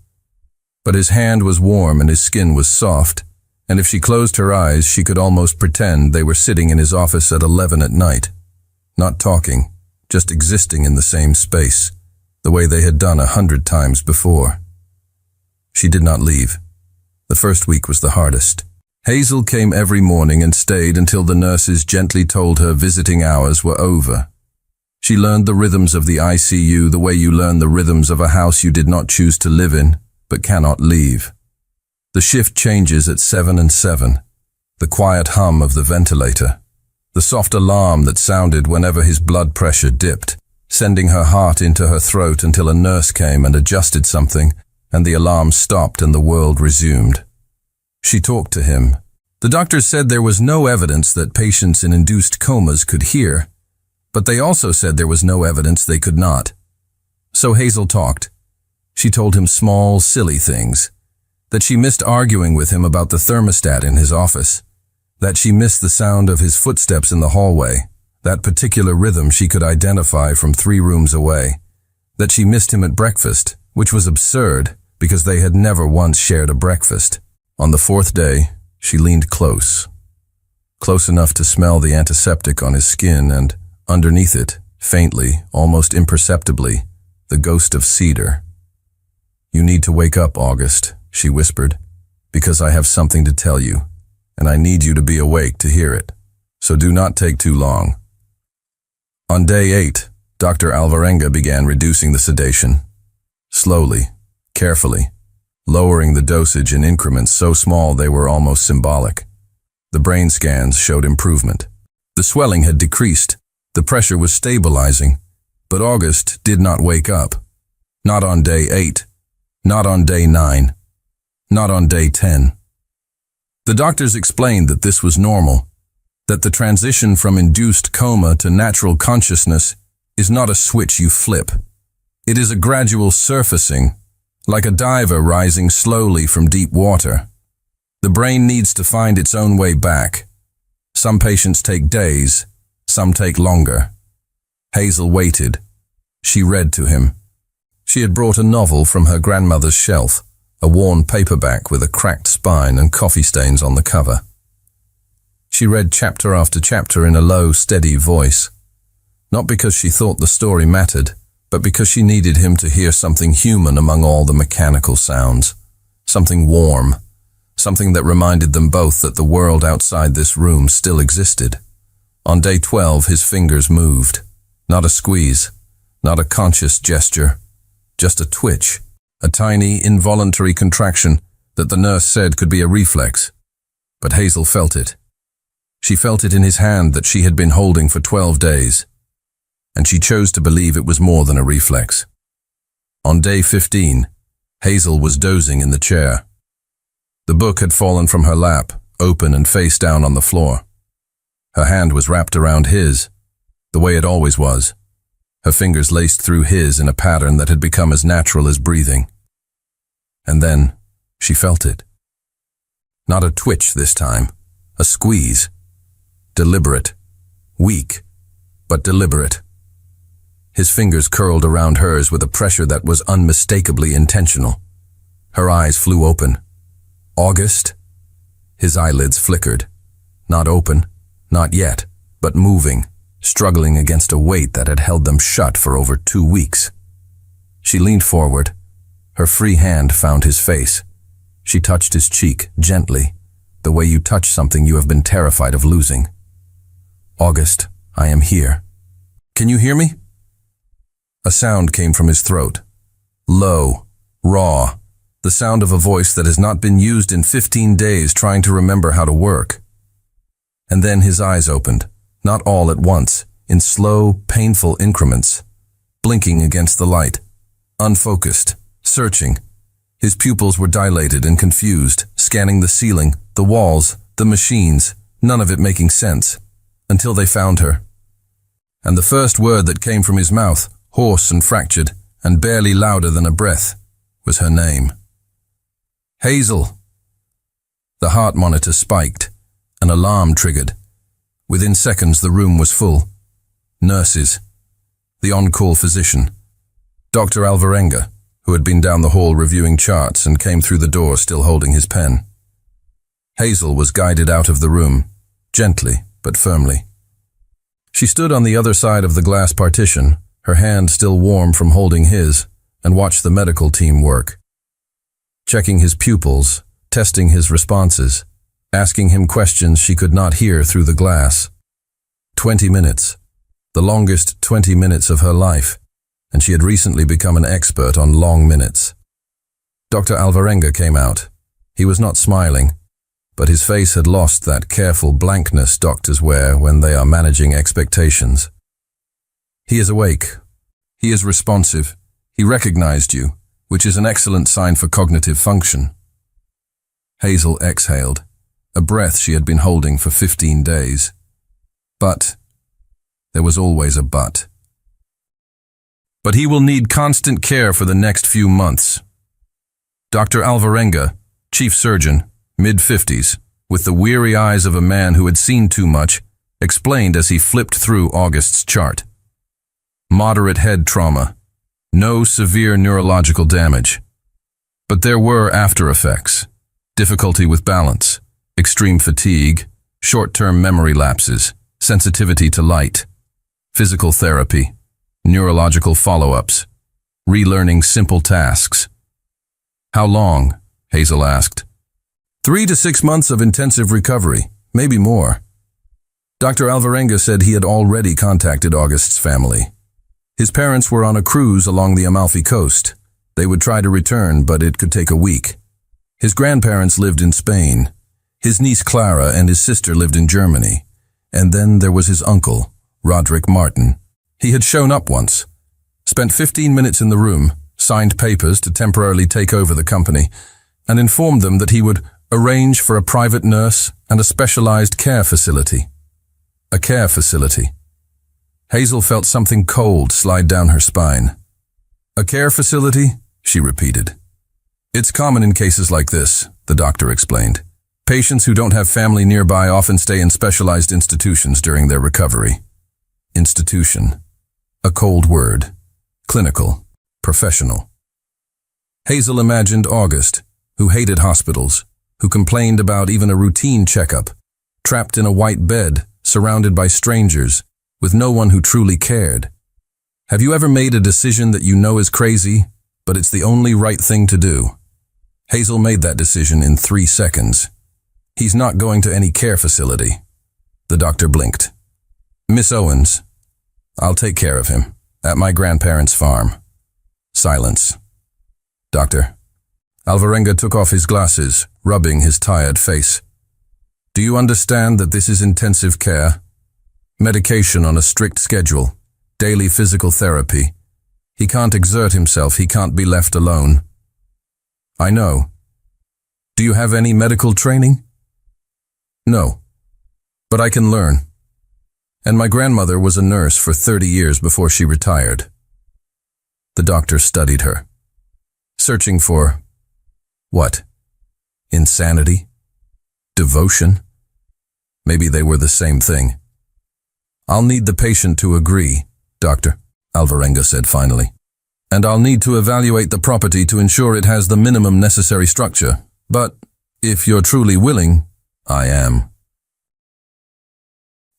But his hand was warm and his skin was soft, and if she closed her eyes, she could almost pretend they were sitting in his office at 11 at night, not talking, just existing in the same space, the way they had done 100 times before. She did not leave. The first week was the hardest. Hazel came every morning and stayed until the nurses gently told her visiting hours were over. She learned the rhythms of the ICU the way you learn the rhythms of a house you did not choose to live in, but cannot leave. The shift changes at 7 and 7, the quiet hum of the ventilator, the soft alarm that sounded whenever his blood pressure dipped, sending her heart into her throat until a nurse came and adjusted something, and the alarm stopped and the world resumed. She talked to him. The doctors said there was no evidence that patients in induced comas could hear, but they also said there was no evidence they could not. So Hazel talked. She told him small, silly things. That she missed arguing with him about the thermostat in his office. That she missed the sound of his footsteps in the hallway, that particular rhythm she could identify from 3 rooms away. That she missed him at breakfast, which was absurd because they had never once shared a breakfast. On the 4th day, she leaned close enough to smell the antiseptic on his skin and, underneath it, faintly, almost imperceptibly, the ghost of cedar. "You need to wake up, August," she whispered, "because I have something to tell you, and I need you to be awake to hear it. So do not take too long." On day 8, Dr. Alvarenga began reducing the sedation. Slowly, carefully, lowering the dosage in increments so small they were almost symbolic. The brain scans showed improvement. The swelling had decreased. The pressure was stabilizing. But August did not wake up. Not on day 8. Not on day 9. Not on day 10. The doctors explained that this was normal, that the transition from induced coma to natural consciousness is not a switch you flip. It is a gradual surfacing, like a diver rising slowly from deep water. The brain needs to find its own way back. Some patients take days, some take longer. Hazel waited. She read to him. She had brought a novel from her grandmother's shelf, a worn paperback with a cracked spine and coffee stains on the cover. She read chapter after chapter in a low, steady voice, not because she thought the story mattered, but because she needed him to hear something human among all the mechanical sounds, something warm, something that reminded them both that the world outside this room still existed. On day 12, his fingers moved. Not a squeeze, not a conscious gesture, just a twitch, a tiny, involuntary contraction that the nurse said could be a reflex. But Hazel felt it. She felt it in his hand that she had been holding for 12 days, and she chose to believe it was more than a reflex. On day 15, Hazel was dozing in the chair. The book had fallen from her lap, open and face down on the floor. Her hand was wrapped around his, the way it always was, her fingers laced through his in a pattern that had become as natural as breathing. And then she felt it. Not a twitch this time, a squeeze. Deliberate, weak, but deliberate. His fingers curled around hers with a pressure that was unmistakably intentional. Her eyes flew open. August? His eyelids flickered. Not open, not yet, but moving, struggling against a weight that had held them shut for over 2 weeks. She leaned forward. Her free hand found his face. She touched his cheek, gently, the way you touch something you have been terrified of losing. August, I am here. Can you hear me? A sound came from his throat. Low, raw, the sound of a voice that has not been used in 15 days trying to remember how to work. And then his eyes opened, not all at once, in slow, painful increments, blinking against the light, unfocused, searching. His pupils were dilated and confused, scanning the ceiling, the walls, the machines, none of it making sense, until they found her. And the first word that came from his mouth, hoarse and fractured, and barely louder than a breath, was her name. Hazel! The heart monitor spiked. An alarm triggered. Within seconds the room was full. Nurses. The on-call physician. Dr. Alvarenga, who had been down the hall reviewing charts and came through the door still holding his pen. Hazel was guided out of the room, gently but firmly. She stood on the other side of the glass partition, her hand still warm from holding his, and watched the medical team work. Checking his pupils, testing his responses, asking him questions she could not hear through the glass. 20 minutes, the longest 20 minutes of her life, and she had recently become an expert on long minutes. Dr. Alvarenga came out. He was not smiling, but his face had lost that careful blankness doctors wear when they are managing expectations. He is awake. He is responsive. He recognized you, which is an excellent sign for cognitive function. Hazel exhaled, a breath she had been holding for 15 days. But there was always a but. But he will need constant care for the next few months. Dr. Alvarenga, chief surgeon, mid-50s, with the weary eyes of a man who had seen too much, explained as he flipped through August's chart. Moderate head trauma. No severe neurological damage. But there were after effects. Difficulty with balance, extreme fatigue, short-term memory lapses, sensitivity to light, physical therapy, neurological follow-ups, relearning simple tasks. How long? Hazel asked. 3 to 6 months of intensive recovery, maybe more. Dr. Alvarenga said he had already contacted August's family. His parents were on a cruise along the Amalfi Coast. They would try to return, but it could take a week. His grandparents lived in Spain. His niece Clara and his sister lived in Germany. And then there was his uncle, Roderick Martin. He had shown up once, spent 15 minutes in the room, signed papers to temporarily take over the company, and informed them that he would arrange for a private nurse and a specialized care facility. A care facility. Hazel felt something cold slide down her spine. A care facility? She repeated. It's common in cases like this, the doctor explained. Patients who don't have family nearby often stay in specialized institutions during their recovery. Institution. A cold word. Clinical. Professional. Hazel imagined August, who hated hospitals, who complained about even a routine checkup, trapped in a white bed, surrounded by strangers, with no one who truly cared. Have you ever made a decision that you know is crazy, but it's the only right thing to do? Hazel made that decision in 3 seconds. He's not going to any care facility. The doctor blinked. Miss Owens, I'll take care of him, at my grandparents' farm. Silence. Doctor. Alvarenga took off his glasses, rubbing his tired face. Do you understand that this is intensive care? Medication on a strict schedule, daily physical therapy. He can't exert himself, he can't be left alone. I know. Do you have any medical training? No, but I can learn. And my grandmother was a nurse for 30 years before she retired. The doctor studied her, searching for what? Insanity? Devotion? Maybe they were the same thing. I'll need the patient to agree, Doctor, Alvarenga said finally. And I'll need to evaluate the property to ensure it has the minimum necessary structure. But if you're truly willing, I am.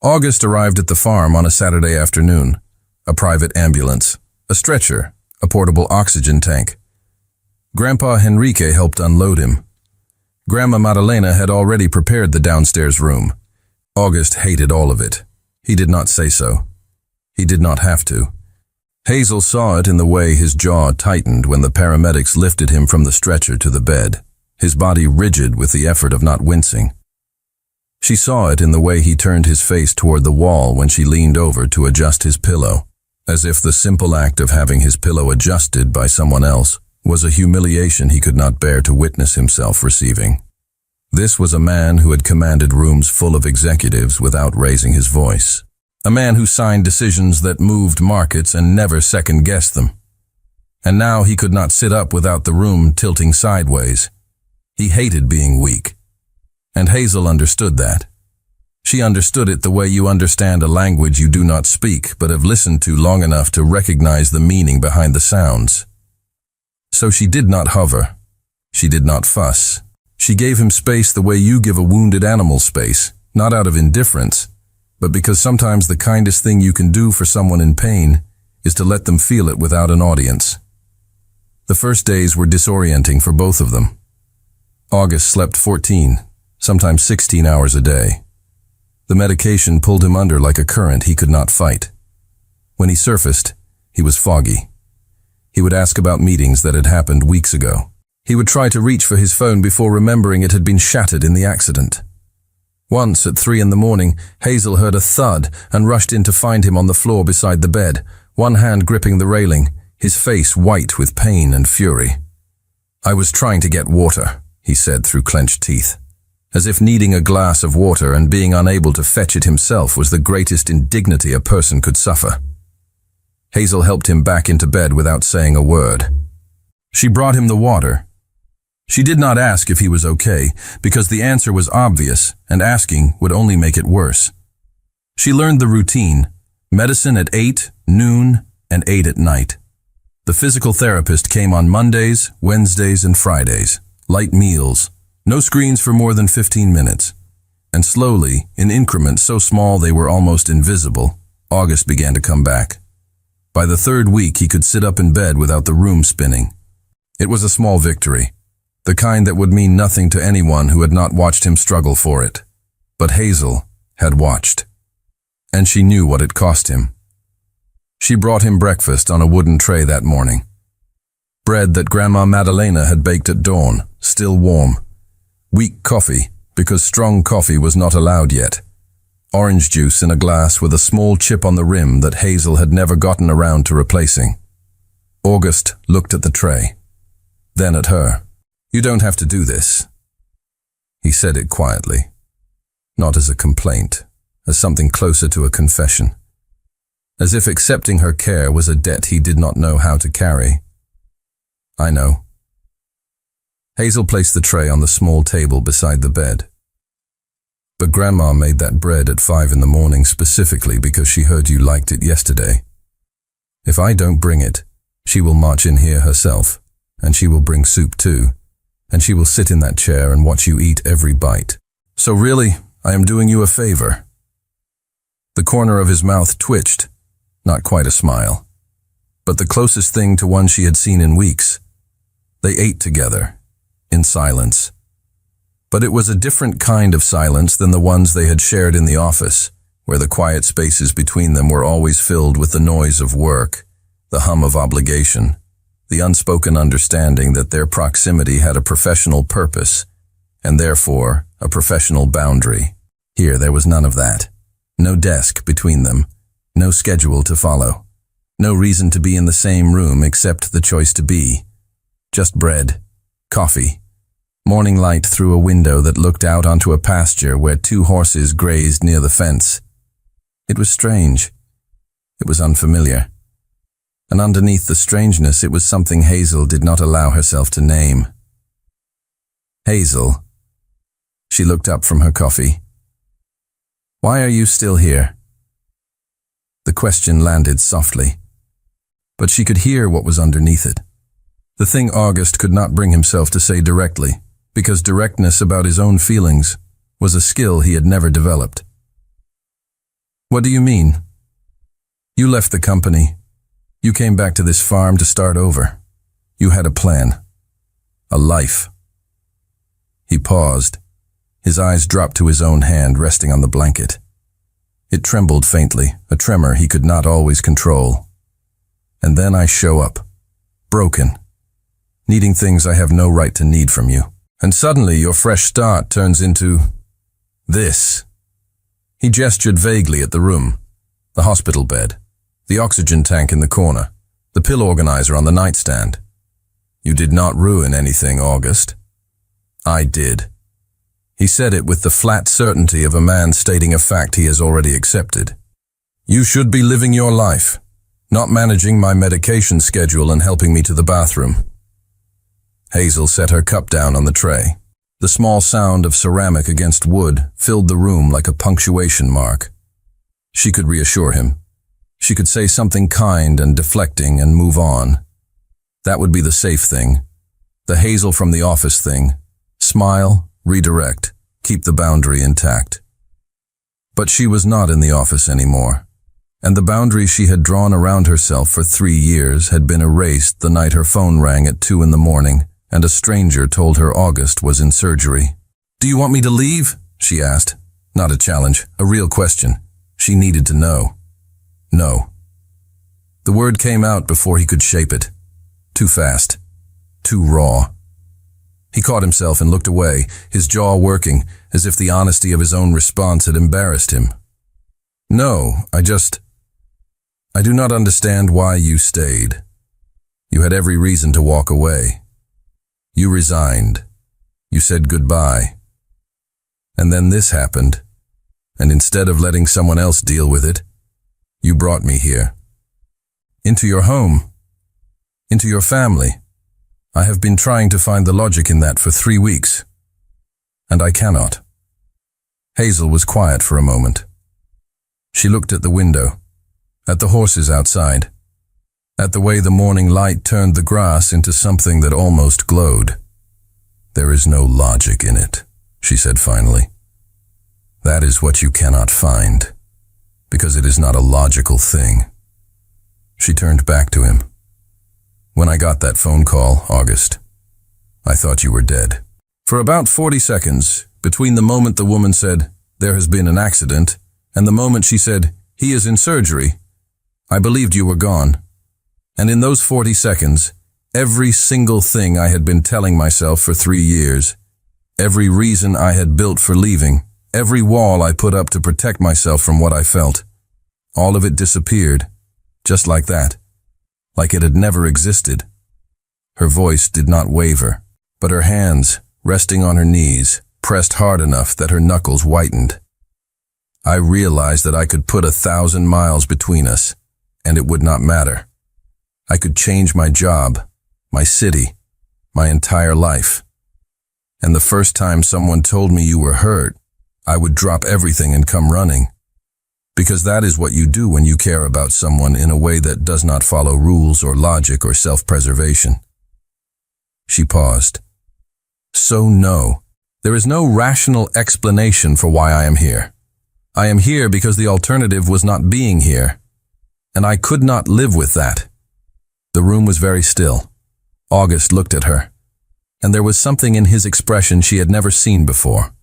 August arrived at the farm on a Saturday afternoon. A private ambulance, a stretcher, a portable oxygen tank. Grandpa Henrique helped unload him. Grandma Madalena had already prepared the downstairs room. August hated all of it. He did not say so. He did not have to. Hazel saw it in the way his jaw tightened when the paramedics lifted him from the stretcher to the bed, his body rigid with the effort of not wincing. She saw it in the way he turned his face toward the wall when she leaned over to adjust his pillow, as if the simple act of having his pillow adjusted by someone else was a humiliation he could not bear to witness himself receiving. This was a man who had commanded rooms full of executives without raising his voice. A man who signed decisions that moved markets and never second-guessed them. And now he could not sit up without the room tilting sideways. He hated being weak. And Hazel understood that. She understood it the way you understand a language you do not speak but have listened to long enough to recognize the meaning behind the sounds. So she did not hover. She did not fuss. She gave him space the way you give a wounded animal space, not out of indifference, but because sometimes the kindest thing you can do for someone in pain is to let them feel it without an audience. The first days were disorienting for both of them. August slept 14, sometimes 16 hours a day. The medication pulled him under like a current he could not fight. When he surfaced, he was foggy. He would ask about meetings that had happened weeks ago. He would try to reach for his phone before remembering it had been shattered in the accident. Once at 3 a.m, Hazel heard a thud and rushed in to find him on the floor beside the bed, one hand gripping the railing, his face white with pain and fury. "I was trying to get water," he said through clenched teeth, as if needing a glass of water and being unable to fetch it himself was the greatest indignity a person could suffer. Hazel helped him back into bed without saying a word. She brought him the water. She did not ask if he was okay, because the answer was obvious, and asking would only make it worse. She learned the routine: medicine at 8, noon, and 8 at night. The physical therapist came on Mondays, Wednesdays, and Fridays. Light meals. No screens for more than 15 minutes. And slowly, in increments so small they were almost invisible, August began to come back. By the third week, he could sit up in bed without the room spinning. It was a small victory, the kind that would mean nothing to anyone who had not watched him struggle for it. But Hazel had watched. And she knew what it cost him. She brought him breakfast on a wooden tray that morning. Bread that Grandma Madalena had baked at dawn, still warm. Weak coffee, because strong coffee was not allowed yet. Orange juice in a glass with a small chip on the rim that Hazel had never gotten around to replacing. August looked at the tray, then at her. "You don't have to do this." He said it quietly, not as a complaint, as something closer to a confession. As if accepting her care was a debt he did not know how to carry. "I know." Hazel placed the tray on the small table beside the bed. "But Grandma made that bread at 5 a.m. specifically because she heard you liked it yesterday. If I don't bring it, she will march in here herself, and she will bring soup too, and she will sit in that chair and watch you eat every bite. So really, I am doing you a favor." The corner of his mouth twitched, not quite a smile, but the closest thing to one she had seen in weeks. They ate together, in silence. But it was a different kind of silence than the ones they had shared in the office, where the quiet spaces between them were always filled with the noise of work, the hum of obligation, the unspoken understanding that their proximity had a professional purpose, and therefore a professional boundary. Here there was none of that. No desk between them, no schedule to follow, no reason to be in the same room except the choice to be. Just bread, coffee, morning light through a window that looked out onto a pasture where 2 horses grazed near the fence. It was strange. It was unfamiliar. And underneath the strangeness, it was something Hazel did not allow herself to name. "Hazel." She looked up from her coffee. "Why are you still here?" The question landed softly, but she could hear what was underneath it. The thing August could not bring himself to say directly, because directness about his own feelings was a skill he had never developed. "What do you mean? You left the company. You came back to this farm to start over. You had a plan. A life." He paused. His eyes dropped to his own hand resting on the blanket. It trembled faintly, a tremor he could not always control. "And then I show up, broken, needing things I have no right to need from you. And suddenly your fresh start turns into this." He gestured vaguely at the room, the hospital bed, the oxygen tank in the corner, the pill organizer on the nightstand. You did not ruin anything, August. I did. He said it with the flat certainty of a man stating a fact he has already accepted. You should be living your life, not managing my medication schedule and helping me to the bathroom. Hazel set her cup down on the tray. The small sound of ceramic against wood filled the room like a punctuation mark. She could reassure him. She could say something kind and deflecting and move on. That would be the safe thing. The Hazel from the office thing. Smile, redirect, keep the boundary intact. But she was not in the office anymore, and the boundary she had drawn around herself for 3 years had been erased the night her phone rang at 2 a.m. and a stranger told her August was in surgery. Do you want me to leave? She asked. Not a challenge, a real question. She needed to know. No. The word came out before he could shape it. Too fast. Too raw. He caught himself and looked away, his jaw working, as if the honesty of his own response had embarrassed him. No, I do not understand why you stayed. You had every reason to walk away. You resigned. You said goodbye. And then this happened, and instead of letting someone else deal with it, you brought me here. Into your home. Into your family. I have been trying to find the logic in that for 3 weeks, and I cannot. Hazel was quiet for a moment. She looked at the window, at the horses outside, at the way the morning light turned the grass into something that almost glowed. There is no logic in it, she said finally. That is what you cannot find, because it is not a logical thing. She turned back to him. When I got that phone call, August, I thought you were dead. For about 40 seconds, between the moment the woman said, "There has been an accident," and the moment she said, "He is in surgery," I believed you were gone. And in those 40 seconds, every single thing I had been telling myself for 3 years, every reason I had built for leaving, every wall I put up to protect myself from what I felt, all of it disappeared, just like that. Like it had never existed. Her voice did not waver, but her hands, resting on her knees, pressed hard enough that her knuckles whitened. I realized that I could put 1,000 miles between us, and it would not matter. I could change my job, my city, my entire life. And the first time someone told me you were hurt, I would drop everything and come running. Because that is what you do when you care about someone in a way that does not follow rules or logic or self-preservation. She paused. So no, there is no rational explanation for why I am here. I am here because the alternative was not being here, and I could not live with that. The room was very still. August looked at her, and there was something in his expression she had never seen before.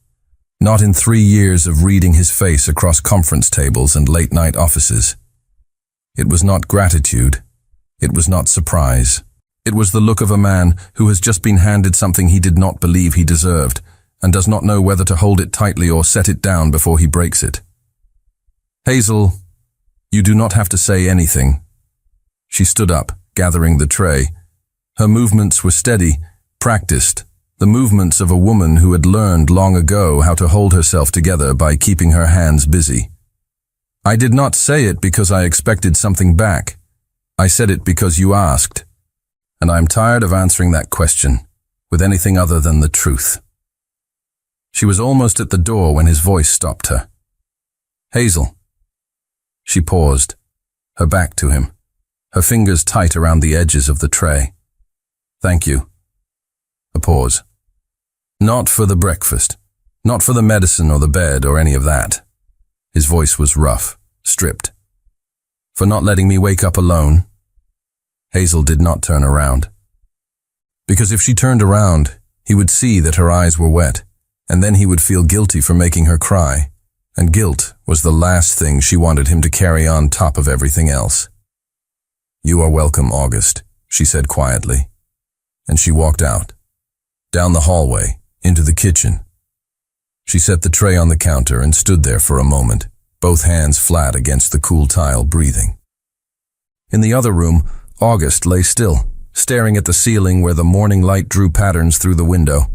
Not in 3 years of reading his face across conference tables and late-night offices. It was not gratitude. It was not surprise. It was the look of a man who has just been handed something he did not believe he deserved and does not know whether to hold it tightly or set it down before he breaks it. Hazel, you do not have to say anything. She stood up, gathering the tray. Her movements were steady, practiced, the movements of a woman who had learned long ago how to hold herself together by keeping her hands busy. I did not say it because I expected something back. I said it because you asked. And I am tired of answering that question with anything other than the truth. She was almost at the door when his voice stopped her. Hazel. She paused, her back to him, her fingers tight around the edges of the tray. Thank you. A pause. Not for the breakfast, not for the medicine or the bed or any of that. His voice was rough, stripped. For not letting me wake up alone. Hazel did not turn around. Because if she turned around, he would see that her eyes were wet, and then he would feel guilty for making her cry, and guilt was the last thing she wanted him to carry on top of everything else. You are welcome, August, she said quietly, and she walked out, down the hallway, into the kitchen. She set the tray on the counter and stood there for a moment, both hands flat against the cool tile, breathing. In the other room, August lay still, staring at the ceiling where the morning light drew patterns through the window.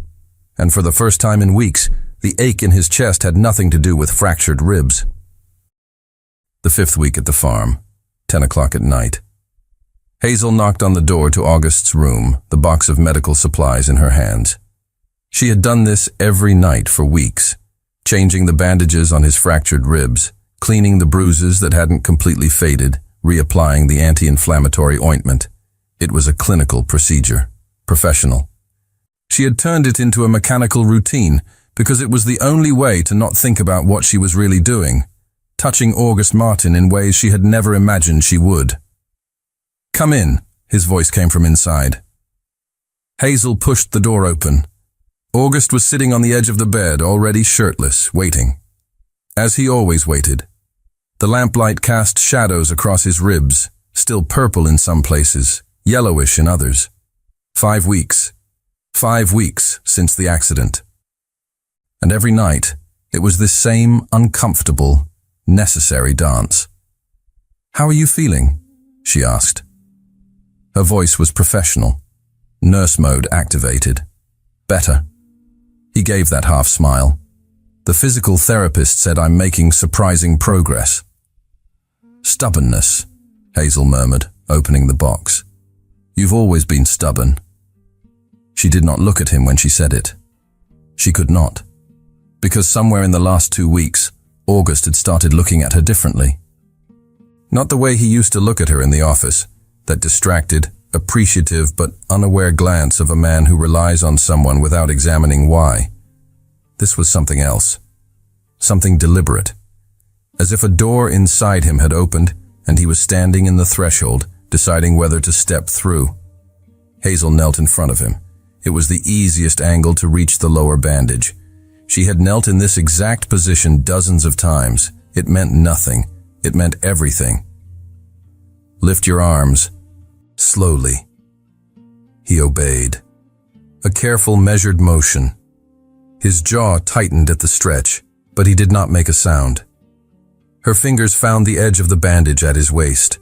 And for the first time in weeks, the ache in his chest had nothing to do with fractured ribs. The 5th week at the farm, 10 o'clock at night. Hazel knocked on the door to August's room, the box of medical supplies in her hands. She had done this every night for weeks, changing the bandages on his fractured ribs, cleaning the bruises that hadn't completely faded, reapplying the anti-inflammatory ointment. It was a clinical procedure, professional. She had turned it into a mechanical routine because it was the only way to not think about what she was really doing, touching August Martin in ways she had never imagined she would. "Come in," his voice came from inside. Hazel pushed the door open. August was sitting on the edge of the bed, already shirtless, waiting. As he always waited. The lamplight cast shadows across his ribs, still purple in some places, yellowish in others. 5 weeks. 5 weeks since the accident. And every night, it was this same uncomfortable, necessary dance. "How are you feeling?" she asked. Her voice was professional, nurse mode activated. "Better." He gave that half smile. "The physical therapist said I'm making surprising progress." "Stubbornness," Hazel murmured, opening the box. "You've always been stubborn." She did not look at him when she said it. She could not. Because somewhere in the last 2 weeks, August had started looking at her differently. Not the way he used to look at her in the office, that distracted, appreciative but unaware glance of a man who relies on someone without examining why. This was something else. Something deliberate. As if a door inside him had opened and he was standing in the threshold, deciding whether to step through. Hazel knelt in front of him. It was the easiest angle to reach the lower bandage. She had knelt in this exact position dozens of times. It meant nothing. It meant everything. "Lift your arms." Slowly. He obeyed. A careful, measured motion. His jaw tightened at the stretch, but he did not make a sound. Her fingers found the edge of the bandage at his waist.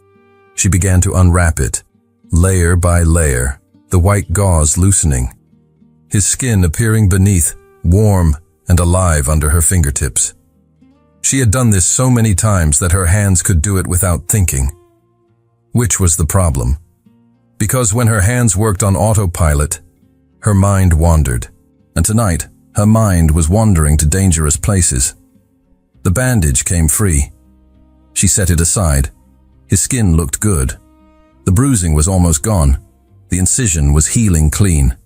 She began to unwrap it, layer by layer, the white gauze loosening. His skin appearing beneath, warm and alive under her fingertips. She had done this so many times that her hands could do it without thinking. Which was the problem? Because when her hands worked on autopilot, her mind wandered. And tonight, her mind was wandering to dangerous places. The bandage came free. She set it aside. His skin looked good. The bruising was almost gone. The incision was healing clean.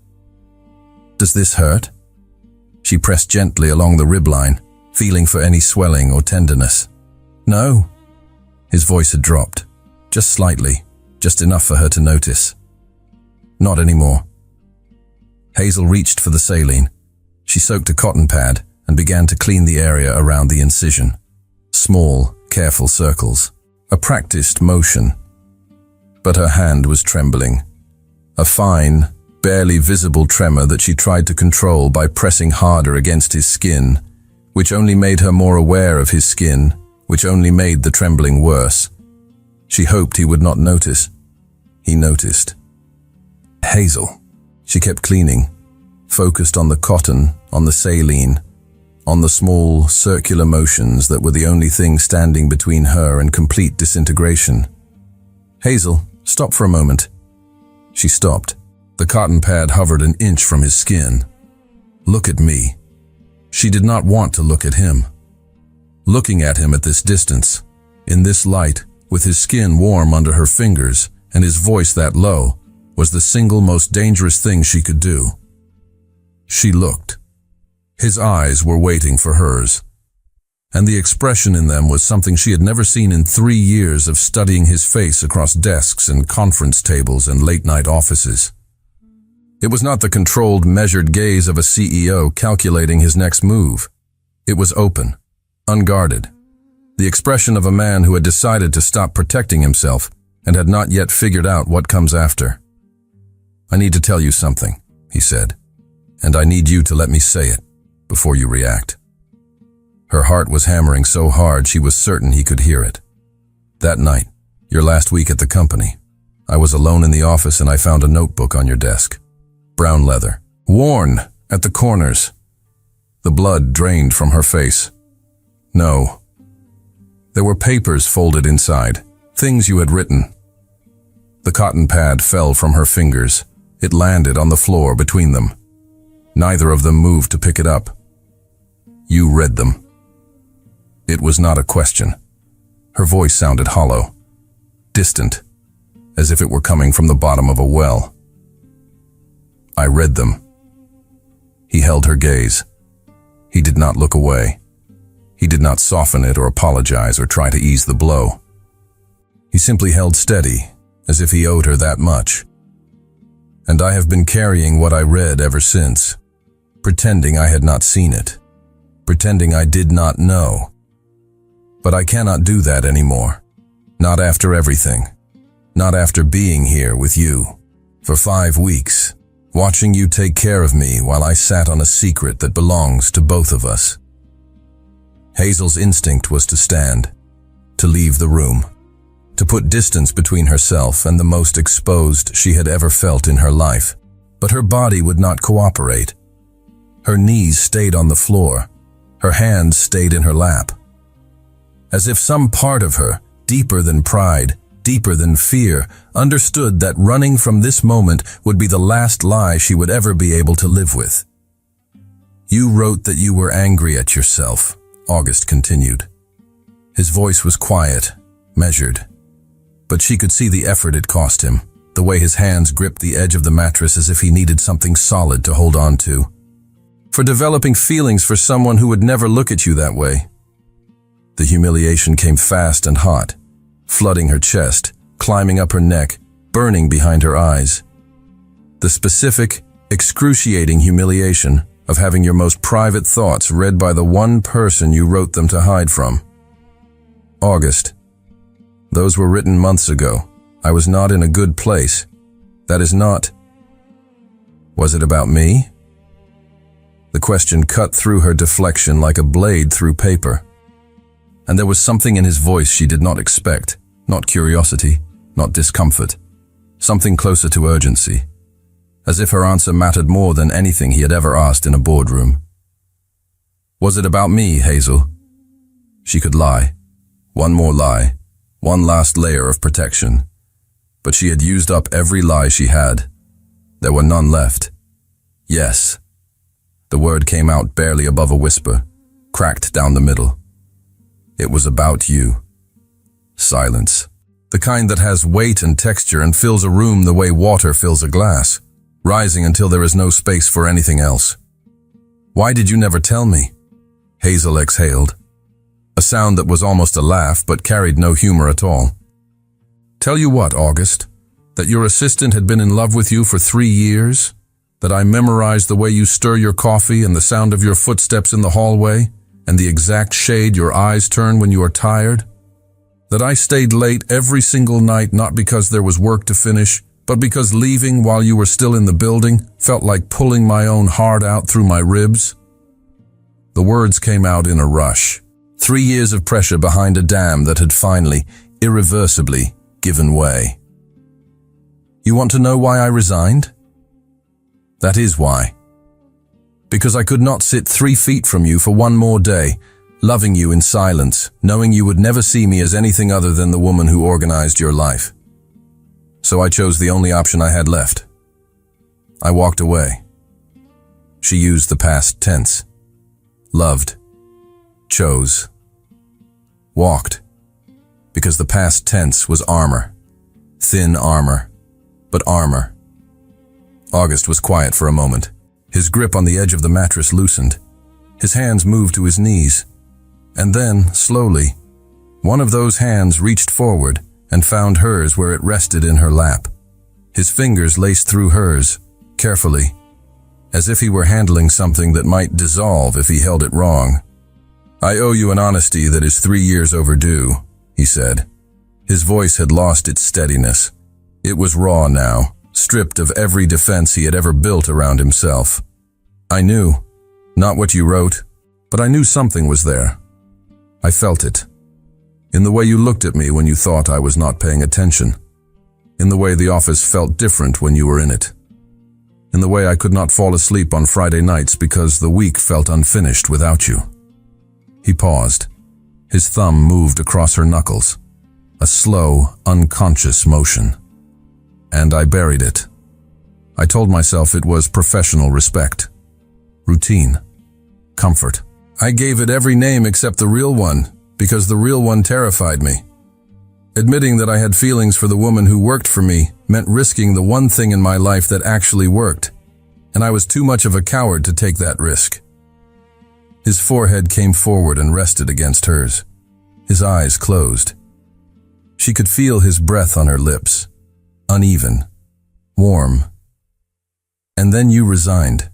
"Does this hurt?" She pressed gently along the rib line, feeling for any swelling or tenderness. "No." His voice had dropped. Just slightly, just enough for her to notice. "Not anymore." Hazel reached for the saline. She soaked a cotton pad and began to clean the area around the incision. Small, careful circles. A practiced motion. But her hand was trembling. A fine, barely visible tremor that she tried to control by pressing harder against his skin, which only made her more aware of his skin, which only made the trembling worse. She hoped he would not notice. He noticed. "Hazel." She kept cleaning, focused on the cotton, on the saline, on the small, circular motions that were the only thing standing between her and complete disintegration. "Hazel, stop for a moment." She stopped. The cotton pad hovered an inch from his skin. "Look at me." She did not want to look at him. Looking at him at this distance, in this light, with his skin warm under her fingers and his voice that low, was the single most dangerous thing she could do. She looked. His eyes were waiting for hers, and the expression in them was something she had never seen in 3 years of studying his face across desks and conference tables and late-night offices. It was not the controlled, measured gaze of a CEO calculating his next move. It was open, unguarded. The expression of a man who had decided to stop protecting himself and had not yet figured out what comes after. "I need to tell you something," he said, "and I need you to let me say it before you react." Her heart was hammering so hard she was certain he could hear it. "That night, your last week at the company, I was alone in the office and I found a notebook on your desk. Brown leather. Worn at the corners. The blood drained from her face. No. There were papers folded inside. Things you had written. The cotton pad fell from her fingers. It landed on the floor between them. Neither of them moved to pick it up. You read them. It was not a question. Her voice sounded hollow, distant, as if it were coming from the bottom of a well. I read them. He held her gaze. He did not look away. He did not soften it or apologize or try to ease the blow. He simply held steady, as if he owed her that much. And I have been carrying what I read ever since, pretending I had not seen it, pretending I did not know. But I cannot do that anymore. Not after everything. Not after being here with you for 5 weeks, watching you take care of me while I sat on a secret that belongs to both of us. Hazel's instinct was to stand, to leave the room, to put distance between herself and the most exposed she had ever felt in her life. But her body would not cooperate. Her knees stayed on the floor. Her hands stayed in her lap. As if some part of her, deeper than pride, deeper than fear, understood that running from this moment would be the last lie she would ever be able to live with. You wrote that you were angry at yourself, August continued. His voice was quiet, measured. But she could see the effort it cost him, the way his hands gripped the edge of the mattress as if he needed something solid to hold on to. For developing feelings for someone who would never look at you that way. The humiliation came fast and hot, flooding her chest, climbing up her neck, burning behind her eyes. The specific, excruciating humiliation of having your most private thoughts read by the one person you wrote them to hide from. August. Those were written months ago. I was not in a good place. That is not. Was it about me? The question cut through her deflection like a blade through paper. And there was something in his voice she did not expect, not curiosity, not discomfort, something closer to urgency, as if her answer mattered more than anything he had ever asked in a boardroom. Was it about me, Hazel? She could lie. One more lie, one last layer of protection. But she had used up every lie she had. There were none left. Yes. The word came out barely above a whisper, cracked down the middle. It was about you. Silence. The kind that has weight and texture and fills a room the way water fills a glass, rising until there is no space for anything else. Why did you never tell me? Hazel exhaled. A sound that was almost a laugh but carried no humor at all. Tell you what, August, that your assistant had been in love with you for 3 years? That I memorized the way you stir your coffee and the sound of your footsteps in the hallway? And the exact shade your eyes turn when you are tired? That I stayed late every single night not because there was work to finish, but because leaving while you were still in the building felt like pulling my own heart out through my ribs? The words came out in a rush. 3 years of pressure behind a dam that had finally, irreversibly, given way. You want to know why I resigned? That is why. Because I could not sit 3 feet from you for one more day, loving you in silence, knowing you would never see me as anything other than the woman who organized your life. So I chose the only option I had left. I walked away. She used the past tense. Loved. Chose. Walked. Because the past tense was armor. Thin armor. But armor. August was quiet for a moment. His grip on the edge of the mattress loosened. His hands moved to his knees. And then, slowly, one of those hands reached forward and found hers where it rested in her lap. His fingers laced through hers, carefully, as if he were handling something that might dissolve if he held it wrong. I owe you an honesty that is 3 years overdue, he said. His voice had lost its steadiness. It was raw now, stripped of every defense he had ever built around himself. I knew, not what you wrote, but I knew something was there. I felt it. In the way you looked at me when you thought I was not paying attention. in the way the office felt different when you were in it. In the way I could not fall asleep on Friday nights because the week felt unfinished without you. He paused. His thumb moved across her knuckles, a slow, unconscious motion. And I buried it. I told myself it was professional respect, routine, comfort. I gave it every name except the real one, because the real one terrified me. Admitting that I had feelings for the woman who worked for me meant risking the one thing in my life that actually worked, and I was too much of a coward to take that risk. His forehead came forward and rested against hers. His eyes closed. She could feel his breath on her lips, uneven, warm. And then you resigned.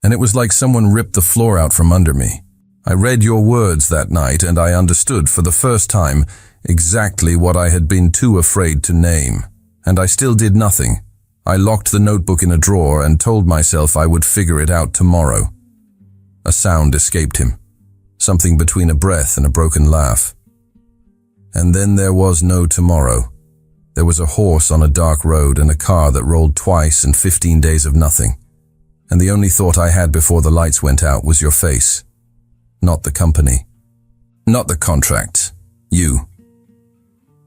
And it was like someone ripped the floor out from under me. I read your words that night and I understood for the first time exactly what I had been too afraid to name. And I still did nothing. I locked the notebook in a drawer and told myself I would figure it out tomorrow. A sound escaped him, something between a breath and a broken laugh. And then there was no tomorrow. There was a horse on a dark road and a car that rolled twice and 15 days of nothing. And the only thought I had before the lights went out was your face. Not the company. Not the contracts. You.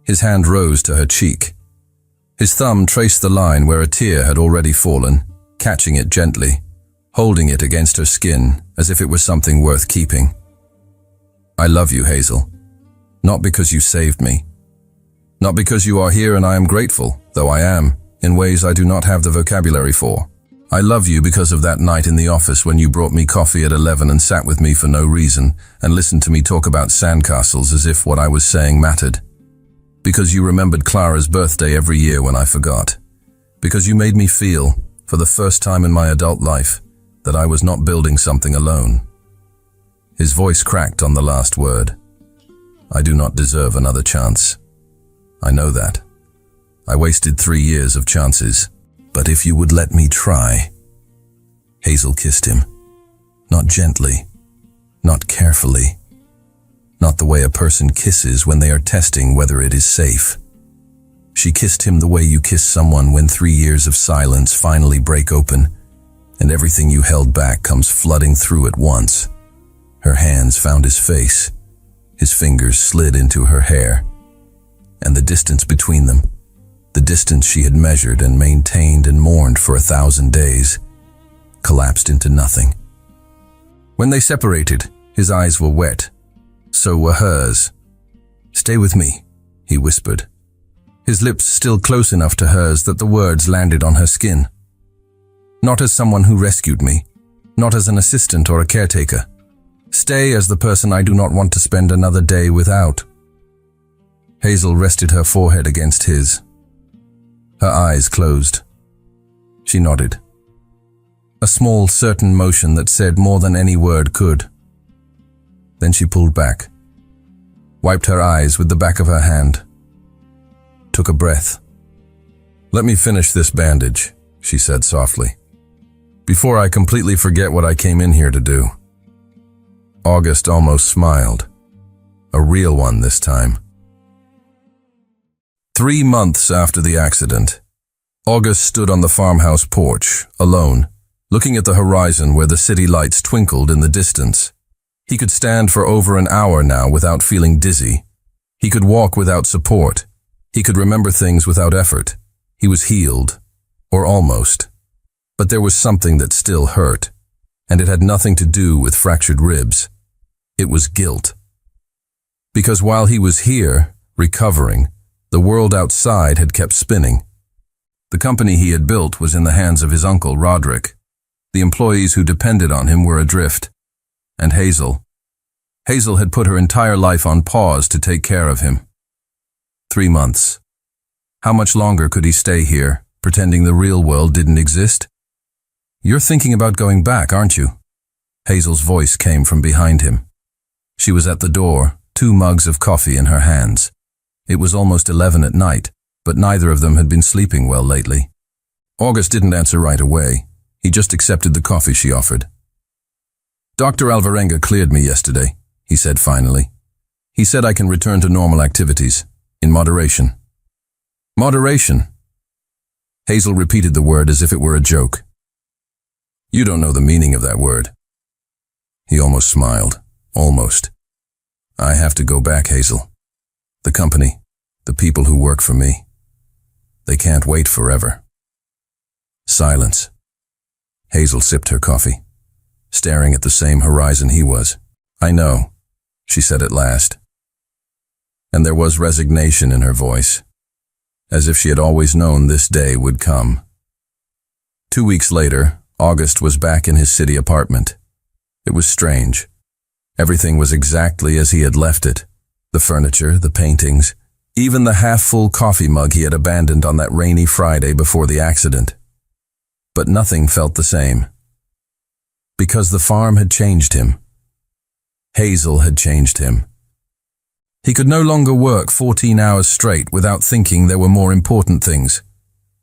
His hand rose to her cheek. His thumb traced the line where a tear had already fallen, catching it gently, holding it against her skin as if it was something worth keeping. I love you, Hazel. Not because you saved me. Not because you are here and I am grateful, though I am, in ways I do not have the vocabulary for. I love you because of that night in the office when you brought me coffee at 11 and sat with me for no reason and listened to me talk about sandcastles as if what I was saying mattered. Because you remembered Clara's birthday every year when I forgot. Because you made me feel, for the first time in my adult life, that I was not building something alone. His voice cracked on the last word. I do not deserve another chance. I know that. I wasted 3 years of chances. But if you would let me try. Hazel kissed him. Not gently. Not carefully. Not the way a person kisses when they are testing whether it is safe. She kissed him the way you kiss someone when 3 years of silence finally break open, and everything you held back comes flooding through at once. Her hands found his face. His fingers slid into her hair. And the distance between them, the distance she had measured and maintained and mourned for 1,000 days, collapsed into nothing. When they separated, his eyes were wet. So were hers. Stay with me, he whispered, his lips still close enough to hers that the words landed on her skin. Not as someone who rescued me, not as an assistant or a caretaker. Stay as the person I do not want to spend another day without. Hazel rested her forehead against his. Her eyes closed. She nodded. A small, certain motion that said more than any word could. Then she pulled back, wiped her eyes with the back of her hand, took a breath. Let me finish this bandage, she said softly, before I completely forget what I came in here to do. August almost smiled. A real one this time. 3 months after the accident, August stood on the farmhouse porch, alone, looking at the horizon where the city lights twinkled in the distance. He could stand for over an hour now without feeling dizzy. He could walk without support. He could remember things without effort. He was healed, or almost. But there was something that still hurt, and it had nothing to do with fractured ribs. It was guilt. Because while he was here, recovering, the world outside had kept spinning. The company he had built was in the hands of his uncle, Roderick. The employees who depended on him were adrift. And Hazel. Hazel had put her entire life on pause to take care of him. 3 months. How much longer could he stay here, pretending the real world didn't exist? You're thinking about going back, aren't you? Hazel's voice came from behind him. She was at the door, 2 mugs of coffee in her hands. It was almost 11 at night, but neither of them had been sleeping well lately. August didn't answer right away. He just accepted the coffee she offered. Dr. Alvarenga cleared me yesterday, he said finally. He said I can return to normal activities, in moderation. Moderation. Hazel repeated the word as if it were a joke. You don't know the meaning of that word. He almost smiled. Almost. I have to go back, Hazel. The company, the people who work for me, they can't wait forever. Silence. Hazel sipped her coffee, staring at the same horizon he was. I know, she said at last. And there was resignation in her voice, as if she had always known this day would come. 2 weeks later, August was back in his city apartment. It was strange. Everything was exactly as he had left it. The furniture, the paintings, even the half-full coffee mug he had abandoned on that rainy Friday before the accident. But nothing felt the same. Because the farm had changed him. Hazel had changed him. He could no longer work 14 hours straight without thinking there were more important things.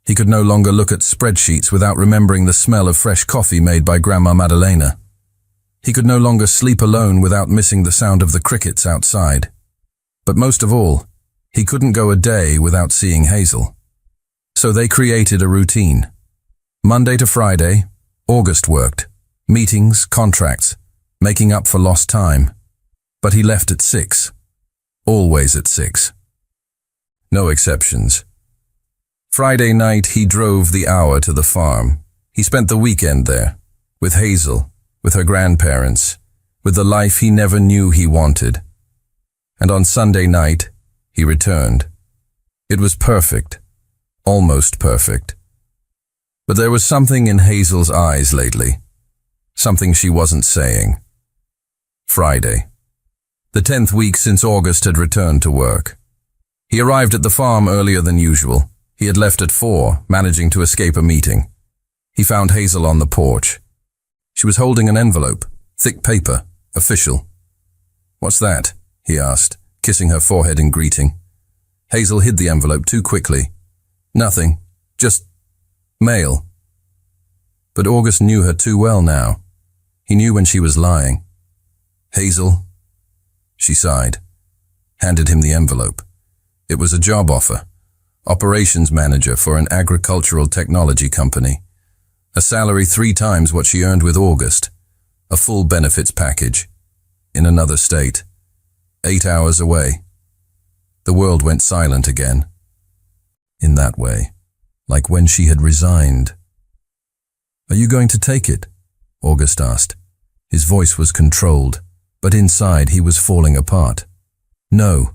He could no longer look at spreadsheets without remembering the smell of fresh coffee made by Grandma Madalena. He could no longer sleep alone without missing the sound of the crickets outside. But most of all, he couldn't go a day without seeing Hazel. So they created a routine. Monday to Friday, August worked. Meetings, contracts, making up for lost time. But he left at 6. Always at 6. No exceptions. Friday night, he drove the hour to the farm. He spent the weekend there, with Hazel, with her grandparents, with the life he never knew he wanted. And on Sunday night, he returned. It was perfect, almost perfect. But there was something in Hazel's eyes lately, something she wasn't saying. Friday. The 10th week since August had returned to work. He arrived at the farm earlier than usual. He had left at 4, managing to escape a meeting. He found Hazel on the porch. She was holding an envelope, thick paper, official. "What's that?" he asked, kissing her forehead in greeting. Hazel hid the envelope too quickly. "Nothing, just mail." But August knew her too well now. He knew when she was lying. "Hazel," she sighed, handed him the envelope. It was a job offer. Operations manager for an agricultural technology company. A salary 3 times what she earned with August. A full benefits package. In another state. 8 hours away. The world went silent again. In that way, like when she had resigned. "Are you going to take it?" August asked. His voice was controlled, but inside he was falling apart. "No."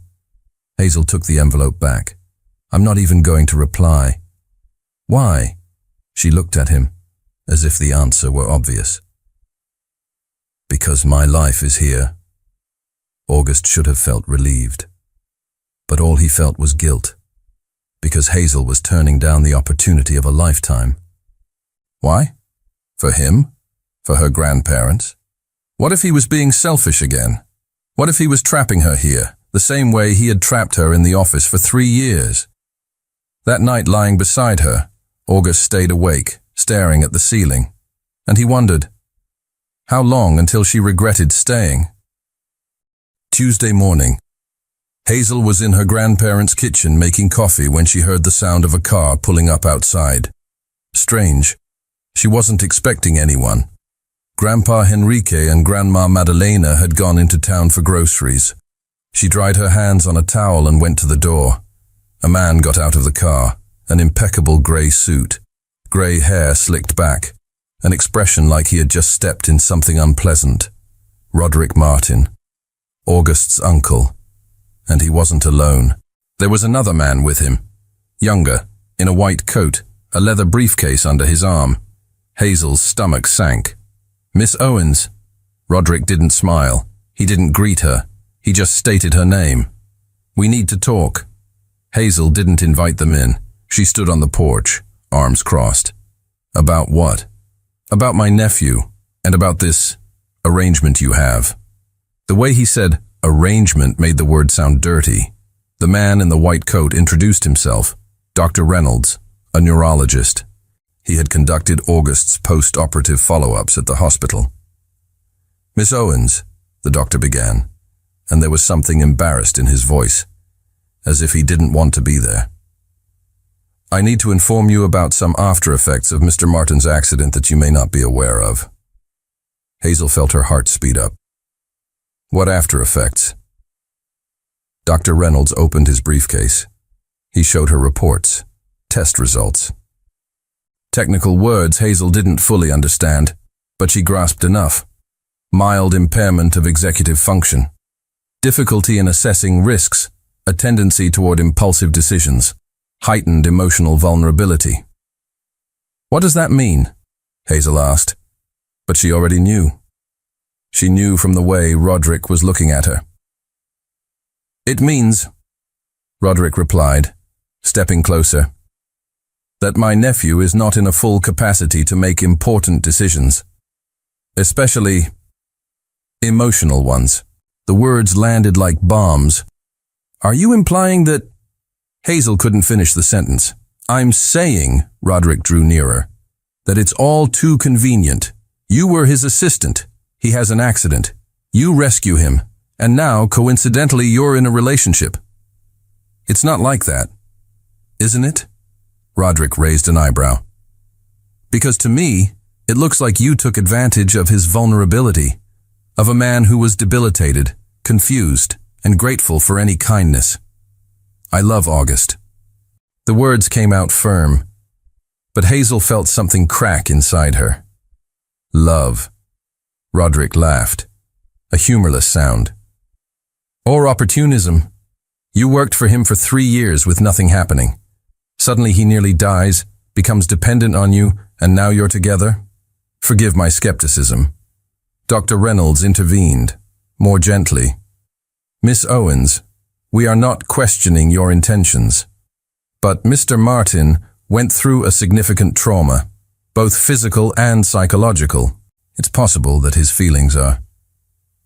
Hazel took the envelope back. "I'm not even going to reply." "Why?" She looked at him, as if the answer were obvious. "Because my life is here." August should have felt relieved. But all he felt was guilt, because Hazel was turning down the opportunity of a lifetime. Why? For him? For her grandparents? What if he was being selfish again? What if he was trapping her here, the same way he had trapped her in the office for 3 years? That night, lying beside her, August stayed awake, staring at the ceiling, and he wondered, how long until she regretted staying? Tuesday morning. Hazel was in her grandparents' kitchen making coffee when she heard the sound of a car pulling up outside. Strange. She wasn't expecting anyone. Grandpa Henrique and Grandma Madalena had gone into town for groceries. She dried her hands on a towel and went to the door. A man got out of the car, an impeccable grey suit, grey hair slicked back, an expression like he had just stepped in something unpleasant. Roderick Martin, August's uncle. And he wasn't alone. There was another man with him, younger, in a white coat, a leather briefcase under his arm. Hazel's stomach sank. "Miss Owens." Roderick didn't smile. He didn't greet her. He just stated her name. "We need to talk." Hazel didn't invite them in. She stood on the porch, arms crossed. "About what?" "About my nephew, and about this arrangement you have." The way he said arrangement made the word sound dirty. The man in the white coat introduced himself, Dr. Reynolds, a neurologist. He had conducted August's post-operative follow-ups at the hospital. "Miss Owens," the doctor began, and there was something embarrassed in his voice, as if he didn't want to be there. I need to inform you about some after effects of Mr. Martin's accident that you may not be aware of. Hazel felt her heart speed up. What after effects? Dr. Reynolds opened his briefcase. He showed her reports, test results. Technical words Hazel didn't fully understand, but she grasped enough. Mild impairment of executive function, difficulty in assessing risks, a tendency toward impulsive decisions, heightened emotional vulnerability. What does that mean? Hazel asked, but she already knew. She knew from the way Roderick was looking at her. It means, Roderick replied, stepping closer, that my nephew is not in a full capacity to make important decisions, especially emotional ones. The words landed like bombs. Are you implying that... Hazel couldn't finish the sentence. I'm saying, Roderick drew nearer, that it's all too convenient. You were his assistant. He has an accident. You rescue him. And now, coincidentally, you're in a relationship. It's not like that, isn't it? Roderick raised an eyebrow. Because to me, it looks like you took advantage of his vulnerability, of a man who was debilitated, confused, and grateful for any kindness. I love August. The words came out firm, but Hazel felt something crack inside her. Love. Roderick laughed, a humorless sound. Or opportunism. You worked for him for 3 years with nothing happening. Suddenly he nearly dies, becomes dependent on you, and now you're together? Forgive my skepticism. Dr. Reynolds intervened, more gently. Miss Owens, we are not questioning your intentions. But Mr. Martin went through a significant trauma, both physical and psychological. It's possible that his feelings are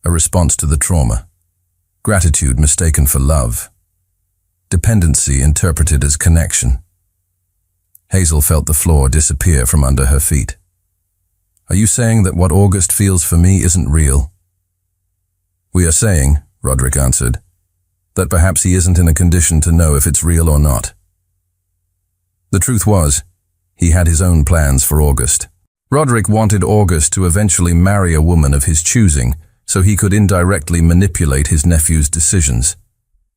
a response to the trauma. Gratitude mistaken for love. Dependency interpreted as connection. Hazel felt the floor disappear from under her feet. Are you saying that what August feels for me isn't real? We are saying, Roderick answered, that perhaps he isn't in a condition to know if it's real or not. The truth was, he had his own plans for August. Roderick wanted August to eventually marry a woman of his choosing, so he could indirectly manipulate his nephew's decisions.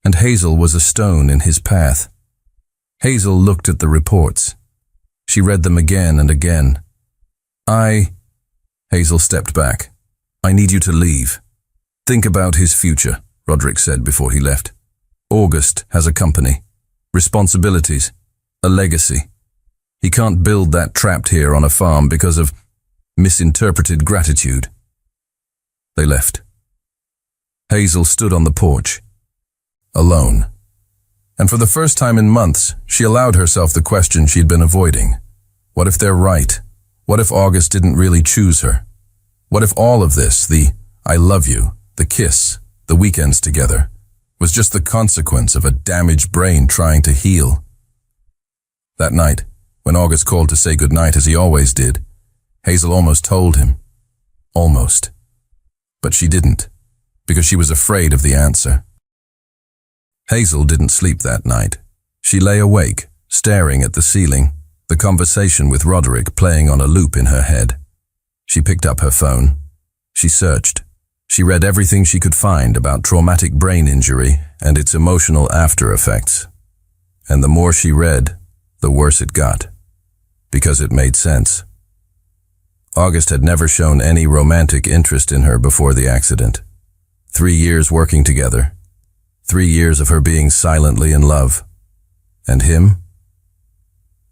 And Hazel was a stone in his path. Hazel looked at the reports. She read them again and again. Hazel stepped back. I need you to leave. Think about his future, Roderick said before he left. August has a company, responsibilities, a legacy. He can't build that trapped here on a farm because of misinterpreted gratitude. They left. Hazel stood on the porch, alone. And for the first time in months, she allowed herself the question she'd been avoiding. What if they're right? What if August didn't really choose her? What if all of this, the I love you, the kiss, the weekends together, was just the consequence of a damaged brain trying to heal? That night, when August called to say goodnight as he always did, Hazel almost told him. Almost. But she didn't, because she was afraid of the answer. Hazel didn't sleep that night. She lay awake, staring at the ceiling, the conversation with Roderick playing on a loop in her head. She picked up her phone. She searched. She read everything she could find about traumatic brain injury and its emotional after effects. And the more she read, the worse it got, because it made sense. August had never shown any romantic interest in her before the accident. 3 years working together. 3 years of her being silently in love. And him?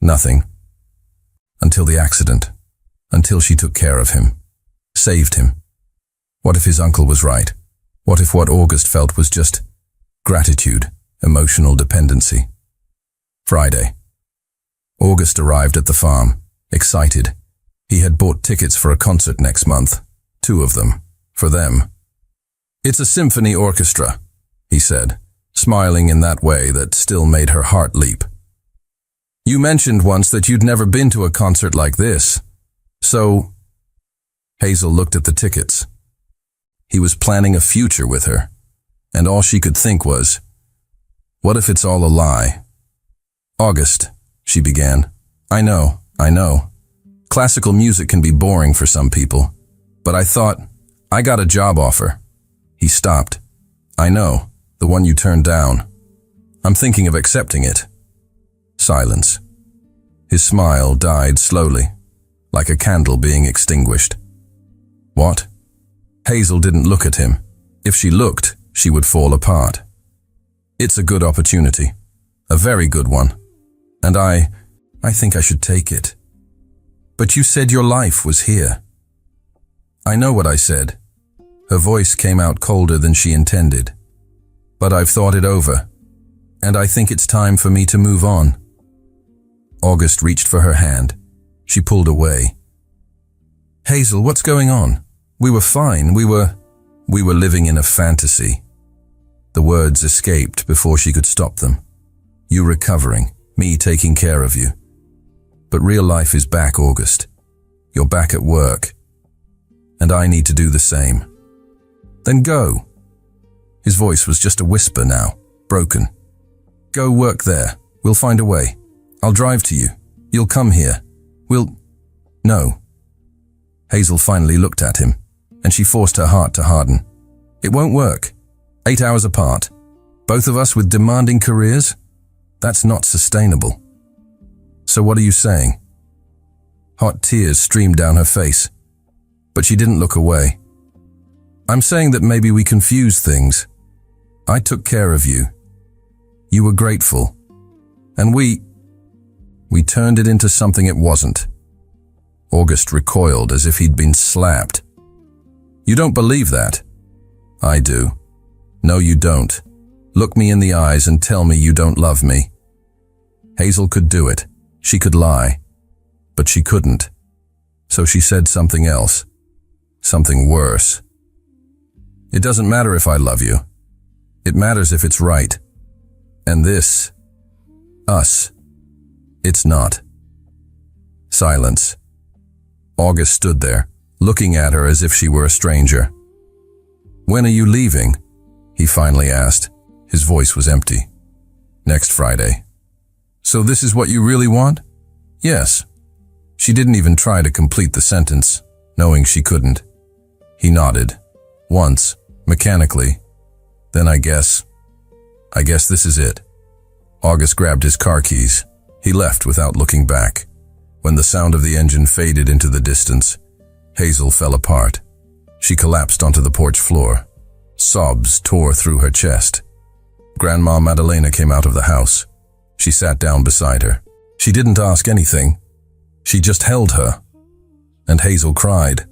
Nothing. Until the accident. Until she took care of him. Saved him. What if his uncle was right? What if what August felt was just gratitude, emotional dependency? Friday. August arrived at the farm, excited. He had bought tickets for a concert next month. 2 of them. For them. It's a symphony orchestra, he said, smiling in that way that still made her heart leap. You mentioned once that you'd never been to a concert like this. So... Hazel looked at the tickets. He was planning a future with her, and all she could think was, what if it's all a lie? August, she began. I know. Classical music can be boring for some people, but I thought, I got a job offer. He stopped. I know, the one you turned down. I'm thinking of accepting it. Silence. His smile died slowly, like a candle being extinguished. What? Hazel didn't look at him. If she looked, she would fall apart. It's a good opportunity. A very good one. And I think I should take it. But you said your life was here. I know what I said. Her voice came out colder than she intended. But I've thought it over, and I think it's time for me to move on. August reached for her hand. She pulled away. Hazel, what's going on? We were fine. We were living in a fantasy. The words escaped before she could stop them. You recovering, me taking care of you. But real life is back, August. You're back at work. And I need to do the same. Then go. His voice was just a whisper now, broken. Go work there. We'll find a way. I'll drive to you. You'll come here. No. Hazel finally looked at him, and she forced her heart to harden. It won't work. 8 hours apart. Both of us with demanding careers? That's not sustainable. So what are you saying? Hot tears streamed down her face, but she didn't look away. I'm saying that maybe we confuse things. I took care of you. You were grateful. And we turned it into something it wasn't. August recoiled as if he'd been slapped. You don't believe that? I do. No, you don't. Look me in the eyes and tell me you don't love me. Hazel could do it. She could lie. But she couldn't. So she said something else. Something worse. It doesn't matter if I love you. It matters if it's right. And this, us, it's not. Silence. August stood there, looking at her as if she were a stranger. When are you leaving? He finally asked. His voice was empty. Next Friday. So this is what you really want? Yes. She didn't even try to complete the sentence, knowing she couldn't. He nodded. Once, mechanically. Then I guess this is it. August grabbed his car keys. He left without looking back. When the sound of the engine faded into the distance, Hazel fell apart. She collapsed onto the porch floor. Sobs tore through her chest. Grandma Madalena came out of the house. She sat down beside her. She didn't ask anything. She just held her. And Hazel cried.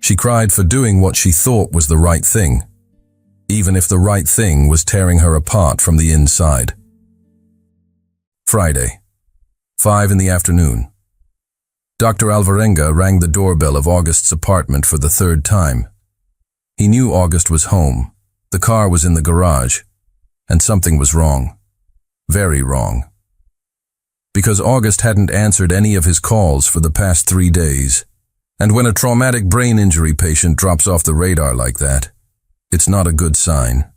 She cried for doing what she thought was the right thing, even if the right thing was tearing her apart from the inside. Friday, 5 in the afternoon. Dr. Alvarenga rang the doorbell of August's apartment for the third time. He knew August was home. The car was in the garage, and something was wrong. Very wrong. Because August hadn't answered any of his calls for the past 3 days. And when a traumatic brain injury patient drops off the radar like that, it's not a good sign.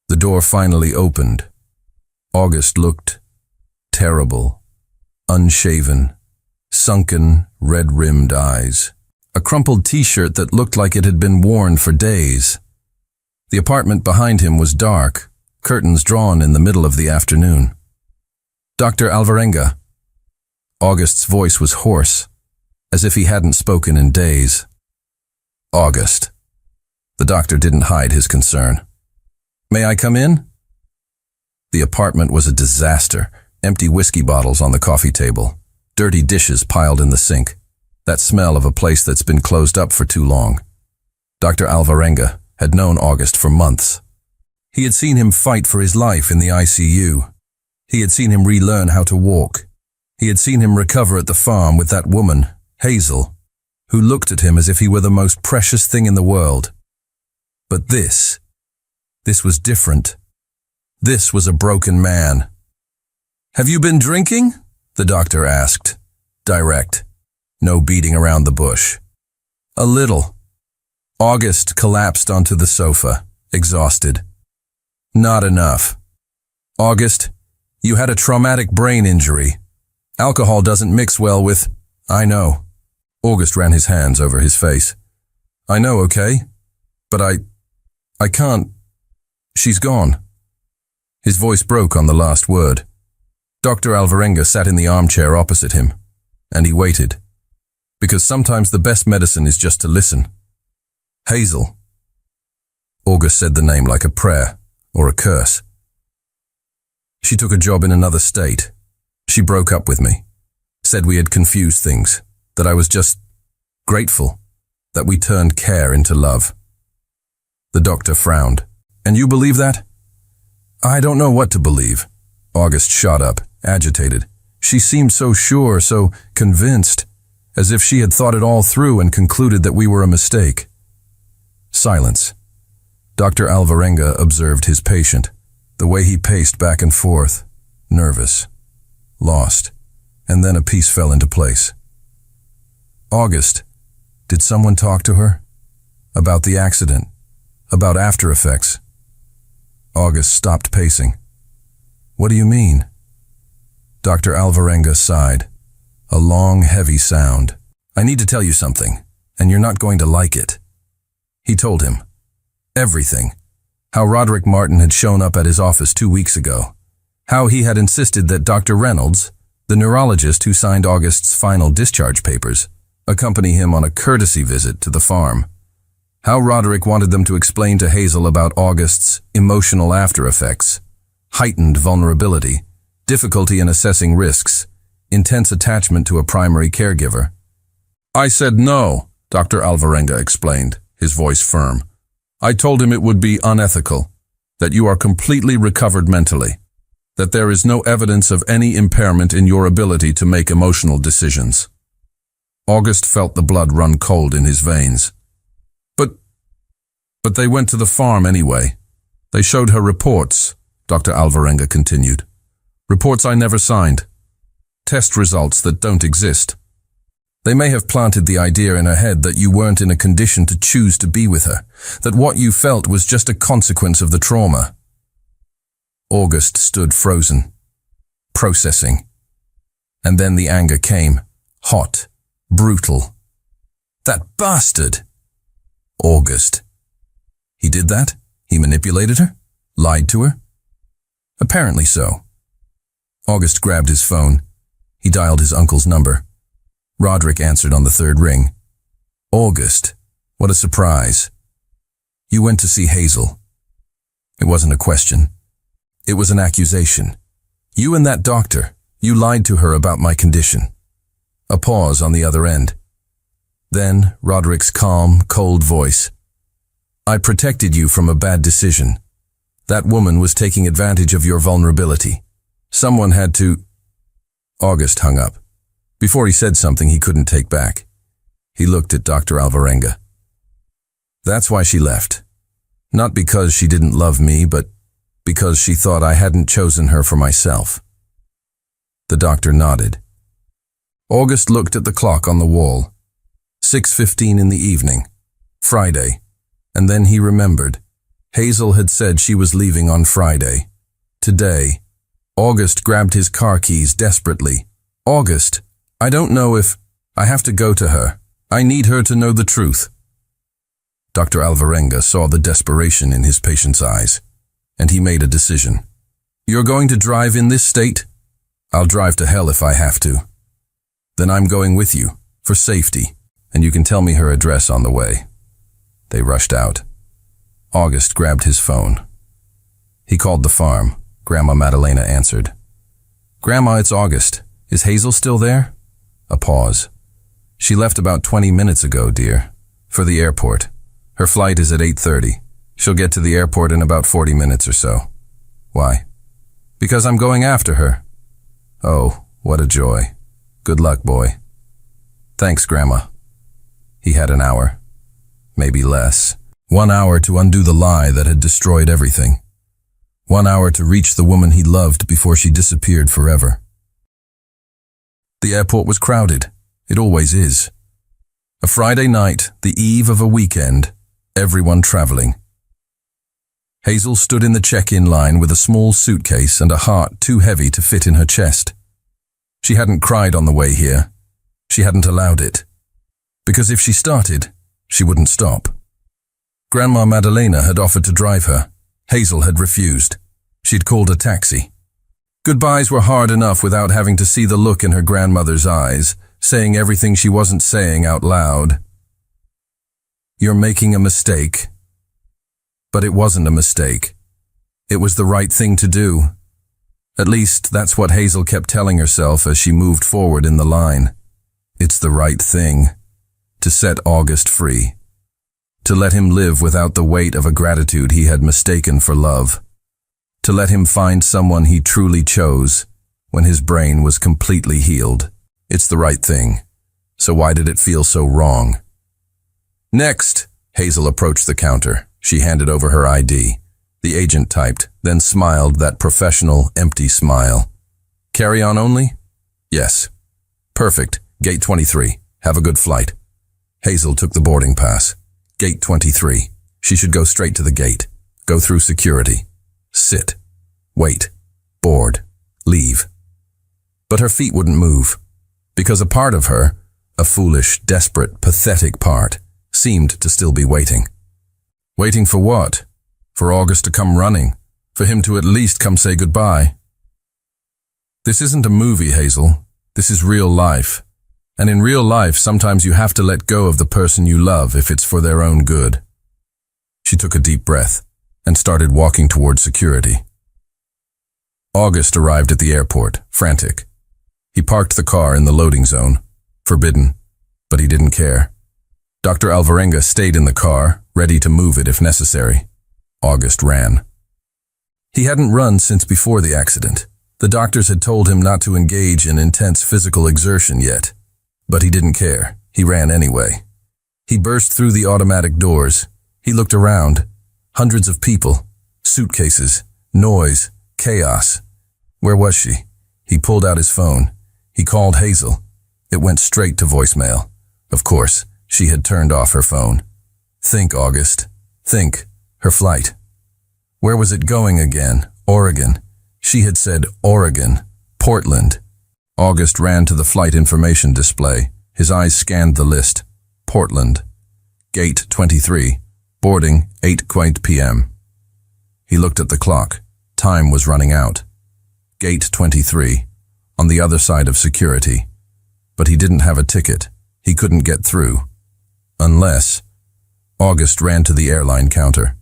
The door finally opened. August looked terrible, unshaven, sunken, red-rimmed eyes. A crumpled t-shirt that looked like it had been worn for days. The apartment behind him was dark, curtains drawn in the middle of the afternoon. Dr. Alvarenga. August's voice was hoarse, as if he hadn't spoken in days. August. The doctor didn't hide his concern. May I come in? The apartment was a disaster. Empty whiskey bottles on the coffee table. Dirty dishes piled in the sink. That smell of a place that's been closed up for too long. Dr. Alvarenga had known August for months. He had seen him fight for his life in the ICU. He had seen him relearn how to walk. He had seen him recover at the farm with that woman, Hazel, who looked at him as if he were the most precious thing in the world. But this was different. This was a broken man. Have you been drinking? The doctor asked. Direct. No beating around the bush. A little. August collapsed onto the sofa, exhausted. Not enough. August, You had a traumatic brain injury. Alcohol doesn't mix well with... I know. August ran his hands over his face. I know, okay? But I can't... She's gone. His voice broke on the last word. Dr. Alvarenga sat in the armchair opposite him, and he waited. Because sometimes the best medicine is just to listen. Hazel. August said the name like a prayer or a curse. She took a job in another state. She broke up with me. Said we had confused things, that I was just grateful, that we turned care into love. The doctor frowned. And you believe that? I don't know what to believe. August shot up, agitated. She seemed so sure, so convinced, as if she had thought it all through and concluded that we were a mistake. Silence. Dr. Alvarenga observed his patient, the way he paced back and forth, nervous, lost, and then a piece fell into place. August, did someone talk to her? About the accident? About after effects? August stopped pacing. What do you mean? Dr. Alvarenga sighed. A long, heavy sound. I need to tell you something, and you're not going to like it. He told him. Everything. How Roderick Martin had shown up at his office 2 weeks ago. How he had insisted that Dr. Reynolds, the neurologist who signed August's final discharge papers, accompany him on a courtesy visit to the farm. How Roderick wanted them to explain to Hazel about August's emotional after effects, heightened vulnerability, difficulty in assessing risks, intense attachment to a primary caregiver. I said no, Dr. Alvarenga explained, his voice firm. I told him it would be unethical, that you are completely recovered mentally, that there is no evidence of any impairment in your ability to make emotional decisions. August felt the blood run cold in his veins. But they went to the farm anyway. They showed her reports, Dr. Alvarenga continued. Reports I never signed. Test results that don't exist. They may have planted the idea in her head that you weren't in a condition to choose to be with her, that what you felt was just a consequence of the trauma. August stood frozen, processing. And then the anger came, hot, brutal. That bastard! August. He did that? He manipulated her? Lied to her? Apparently so. August grabbed his phone. He dialed his uncle's number. Roderick answered on the third ring. August, what a surprise. You went to see Hazel. It wasn't a question. It was an accusation. You and that doctor, you lied to her about my condition. A pause on the other end. Then Roderick's calm, cold voice. I protected you from a bad decision. That woman was taking advantage of your vulnerability. Someone had to... August hung up. Before he said something he couldn't take back. He looked at Dr. Alvarenga. That's why she left. Not because she didn't love me, but because she thought I hadn't chosen her for myself. The doctor nodded. August looked at the clock on the wall. 6:15 in the evening. Friday. And then he remembered. Hazel had said she was leaving on Friday. Today. August grabbed his car keys desperately. August, I don't know if... I have to go to her. I need her to know the truth. Dr. Alvarenga saw the desperation in his patient's eyes, and he made a decision. You're going to drive in this state? I'll drive to hell if I have to. Then I'm going with you, for safety, and you can tell me her address on the way. They rushed out. August grabbed his phone. He called the farm. Grandma Madalena answered. Grandma, it's August. Is Hazel still there? A pause. She left about 20 minutes ago, dear, for the airport. Her flight is at 8:30. She'll get to the airport in about 40 minutes or so. Why? Because I'm going after her. Oh, what a joy. Good luck, boy. Thanks, Grandma. He had an hour. Maybe less. 1 hour to undo the lie that had destroyed everything. 1 hour to reach the woman he loved before she disappeared forever. The airport was crowded. It always is. A Friday night, the eve of a weekend, everyone traveling. Hazel stood in the check-in line with a small suitcase and a heart too heavy to fit in her chest. She hadn't cried on the way here. She hadn't allowed it. Because if she started, she wouldn't stop. Grandma Madalena had offered to drive her. Hazel had refused. She'd called a taxi. Goodbyes were hard enough without having to see the look in her grandmother's eyes, saying everything she wasn't saying out loud. "You're making a mistake." But it wasn't a mistake. It was the right thing to do. At least, that's what Hazel kept telling herself as she moved forward in the line. It's the right thing. To set August free. To let him live without the weight of a gratitude he had mistaken for love. To let him find someone he truly chose when his brain was completely healed. It's the right thing. So why did it feel so wrong? "Next!" Hazel approached the counter. She handed over her ID. The agent typed, then smiled that professional, empty smile. "Carry on only?" "Yes." "Perfect. Gate 23. Have a good flight." Hazel took the boarding pass. Gate 23. She should go straight to the gate. Go through security. Sit. Wait. Board. Leave. But her feet wouldn't move. Because a part of her, a foolish, desperate, pathetic part, seemed to still be waiting. Waiting for what? For August to come running. For him to at least come say goodbye. This isn't a movie, Hazel. This is real life. And in real life, sometimes you have to let go of the person you love if it's for their own good. She took a deep breath and started walking toward security. August arrived at the airport, frantic. He parked the car in the loading zone. Forbidden, but he didn't care. Dr. Alvarenga stayed in the car, ready to move it if necessary. August ran. He hadn't run since before the accident. The doctors had told him not to engage in intense physical exertion yet. But he didn't care. He ran anyway. He burst through the automatic doors. He looked around. Hundreds of people. Suitcases. Noise. Chaos. Where was she? He pulled out his phone. He called Hazel. It went straight to voicemail. Of course, she had turned off her phone. Think, August. Think. Her flight. Where was it going again? Oregon. She had said Oregon. Portland. August ran to the flight information display. His eyes scanned the list. Portland. Gate 23. Boarding 8:00 p.m. He looked at the clock. Time was running out. Gate 23. On the other side of security. But he didn't have a ticket. He couldn't get through. Unless... August ran to the airline counter.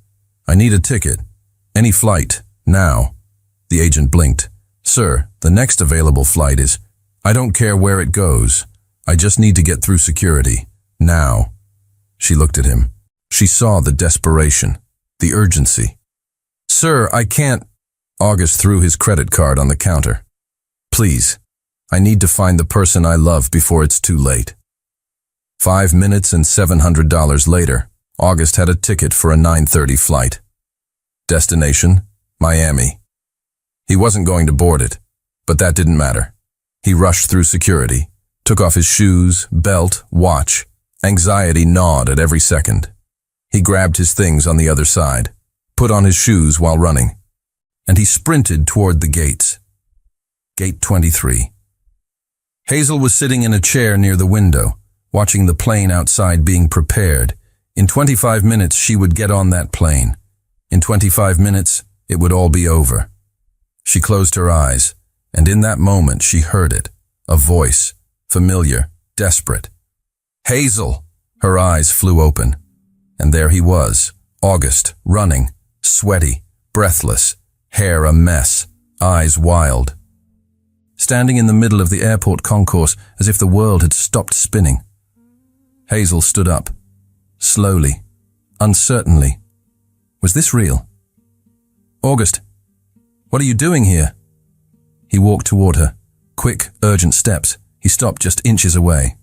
"I need a ticket. Any flight. Now." The agent blinked. "Sir, the next available flight is..." "I don't care where it goes. I just need to get through security. Now." She looked at him. She saw the desperation, the urgency. "Sir, I can't..." August threw his credit card on the counter. "Please, I need to find the person I love before it's too late." 5 minutes and $700 later, August had a ticket for a 9:30 flight. Destination, Miami. He wasn't going to board it, but that didn't matter. He rushed through security, took off his shoes, belt, watch. Anxiety gnawed at every second. He grabbed his things on the other side, put on his shoes while running, and he sprinted toward the gates. Gate 23. Hazel was sitting in a chair near the window, watching the plane outside being prepared. In 25 minutes, she would get on that plane. In 25 minutes, it would all be over. She closed her eyes, and in that moment she heard it, a voice, familiar, desperate. "Hazel!" Her eyes flew open, and there he was, August, running, sweaty, breathless, hair a mess, eyes wild. Standing in the middle of the airport concourse as if the world had stopped spinning. Hazel stood up, slowly, uncertainly. Was this real? "August, what are you doing here?" He walked toward her, quick, urgent steps. He stopped just inches away.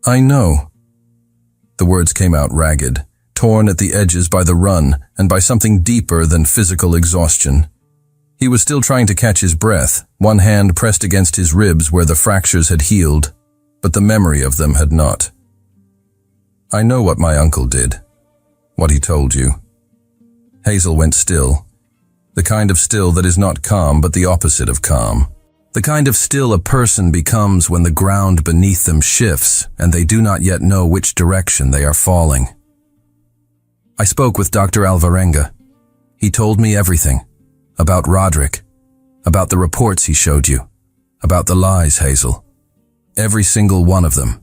"I know." The words came out ragged, torn at the edges by the run and by something deeper than physical exhaustion. He was still trying to catch his breath, one hand pressed against his ribs where the fractures had healed, but the memory of them had not. "I know what my uncle did. What he told you." Hazel went still. The kind of still that is not calm, but the opposite of calm. The kind of still a person becomes when the ground beneath them shifts and they do not yet know which direction they are falling. I spoke with Dr. Alvarenga. He told me everything. About Roderick. About the reports he showed you. About the lies, Hazel. Every single one of them.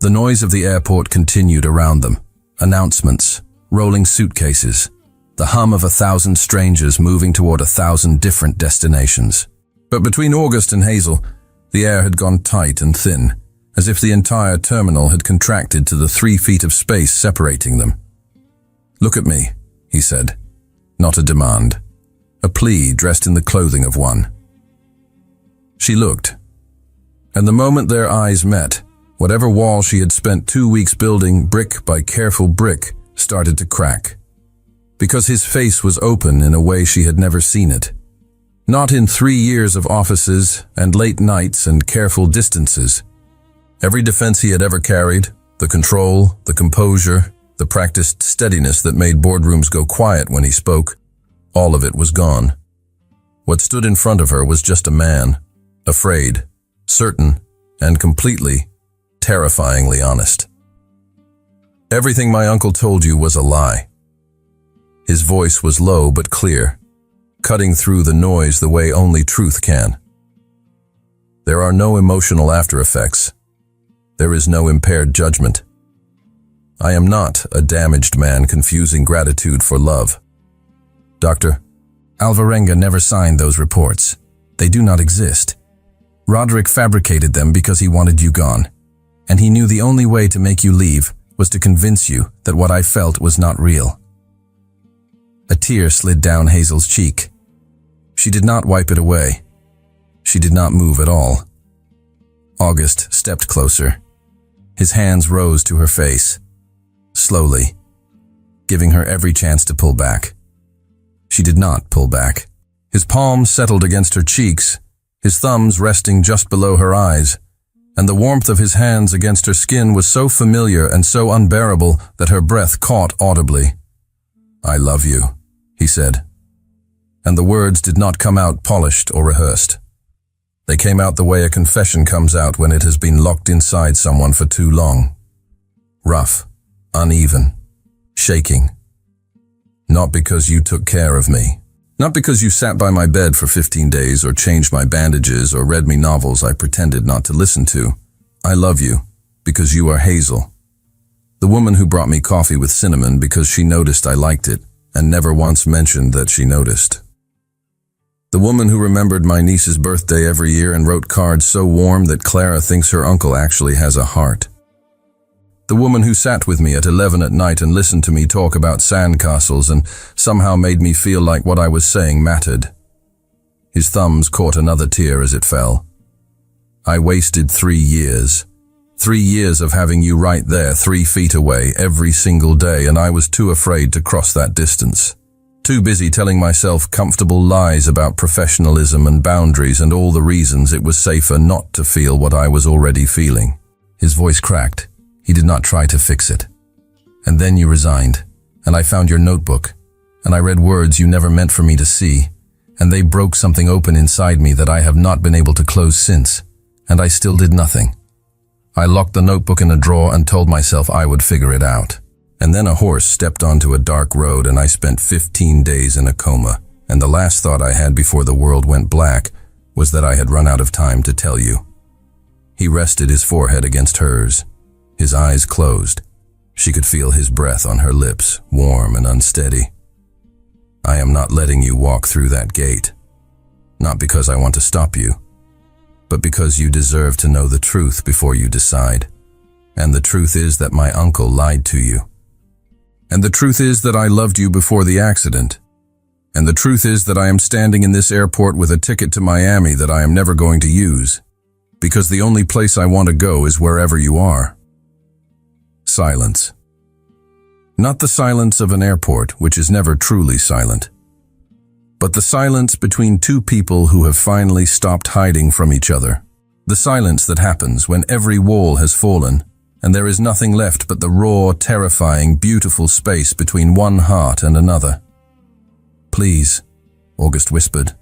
The noise of the airport continued around them. Announcements, rolling suitcases, the hum of 1,000 strangers moving toward 1,000 different destinations. But between August and Hazel, the air had gone tight and thin, as if the entire terminal had contracted to the 3 feet of space separating them. "Look at me," he said. Not a demand. A plea dressed in the clothing of one. She looked. And the moment their eyes met, whatever wall she had spent 2 weeks building brick by careful brick started to crack. Because his face was open in a way she had never seen it. Not in 3 years of offices and late nights and careful distances. Every defense he had ever carried, the control, the composure, the practiced steadiness that made boardrooms go quiet when he spoke, all of it was gone. What stood in front of her was just a man, afraid, certain, and completely, terrifyingly honest. "Everything my uncle told you was a lie." His voice was low but clear, cutting through the noise the way only truth can. "There are no emotional after effects. There is no impaired judgment. I am not a damaged man confusing gratitude for love. Dr. Alvarenga never signed those reports. They do not exist. Roderick fabricated them because he wanted you gone, and he knew the only way to make you leave was to convince you that what I felt was not real." A tear slid down Hazel's cheek. She did not wipe it away. She did not move at all. August stepped closer. His hands rose to her face, slowly, giving her every chance to pull back. She did not pull back. His palms settled against her cheeks, his thumbs resting just below her eyes, and the warmth of his hands against her skin was so familiar and so unbearable that her breath caught audibly. "I love you," he said. And the words did not come out polished or rehearsed. They came out the way a confession comes out when it has been locked inside someone for too long. Rough, uneven, shaking. "Not because you took care of me. Not because you sat by my bed for 15 days or changed my bandages or read me novels I pretended not to listen to. I love you because you are Hazel. The woman who brought me coffee with cinnamon because she noticed I liked it and never once mentioned that she noticed. The woman who remembered my niece's birthday every year and wrote cards so warm that Clara thinks her uncle actually has a heart. The woman who sat with me at 11 at night and listened to me talk about sandcastles and somehow made me feel like what I was saying mattered." His thumbs caught another tear as it fell. "I wasted 3 years. 3 years of having you right there 3 feet away every single day, and I was too afraid to cross that distance. Too busy telling myself comfortable lies about professionalism and boundaries and all the reasons it was safer not to feel what I was already feeling." His voice cracked. He did not try to fix it. "And then you resigned, and I found your notebook, and I read words you never meant for me to see, and they broke something open inside me that I have not been able to close since, and I still did nothing. I locked the notebook in a drawer and told myself I would figure it out. And then a horse stepped onto a dark road and I spent 15 days in a coma, and the last thought I had before the world went black was that I had run out of time to tell you." He rested his forehead against hers, his eyes closed. She could feel his breath on her lips, warm and unsteady. "I am not letting you walk through that gate. Not because I want to stop you, but because you deserve to know the truth before you decide. And the truth is that my uncle lied to you. And the truth is that I loved you before the accident. And the truth is that I am standing in this airport with a ticket to Miami that I am never going to use, because the only place I want to go is wherever you are." Silence. Not the silence of an airport, which is never truly silent, but the silence between two people who have finally stopped hiding from each other. The silence that happens when every wall has fallen and there is nothing left but the raw, terrifying, beautiful space between one heart and another. "Please," August whispered,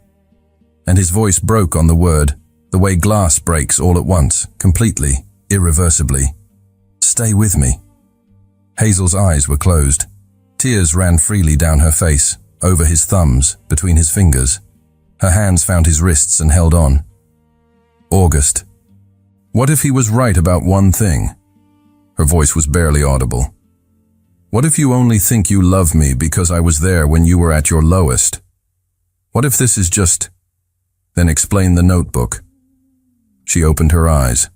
and his voice broke on the word, the way glass breaks all at once, completely, irreversibly. "Stay with me." Hazel's eyes were closed. Tears ran freely down her face, over his thumbs, between his fingers. Her hands found his wrists and held on. "August, what if he was right about one thing?" Her voice was barely audible. "What if you only think you love me because I was there when you were at your lowest? What if this is just—" "Then explain the notebook." She opened her eyes.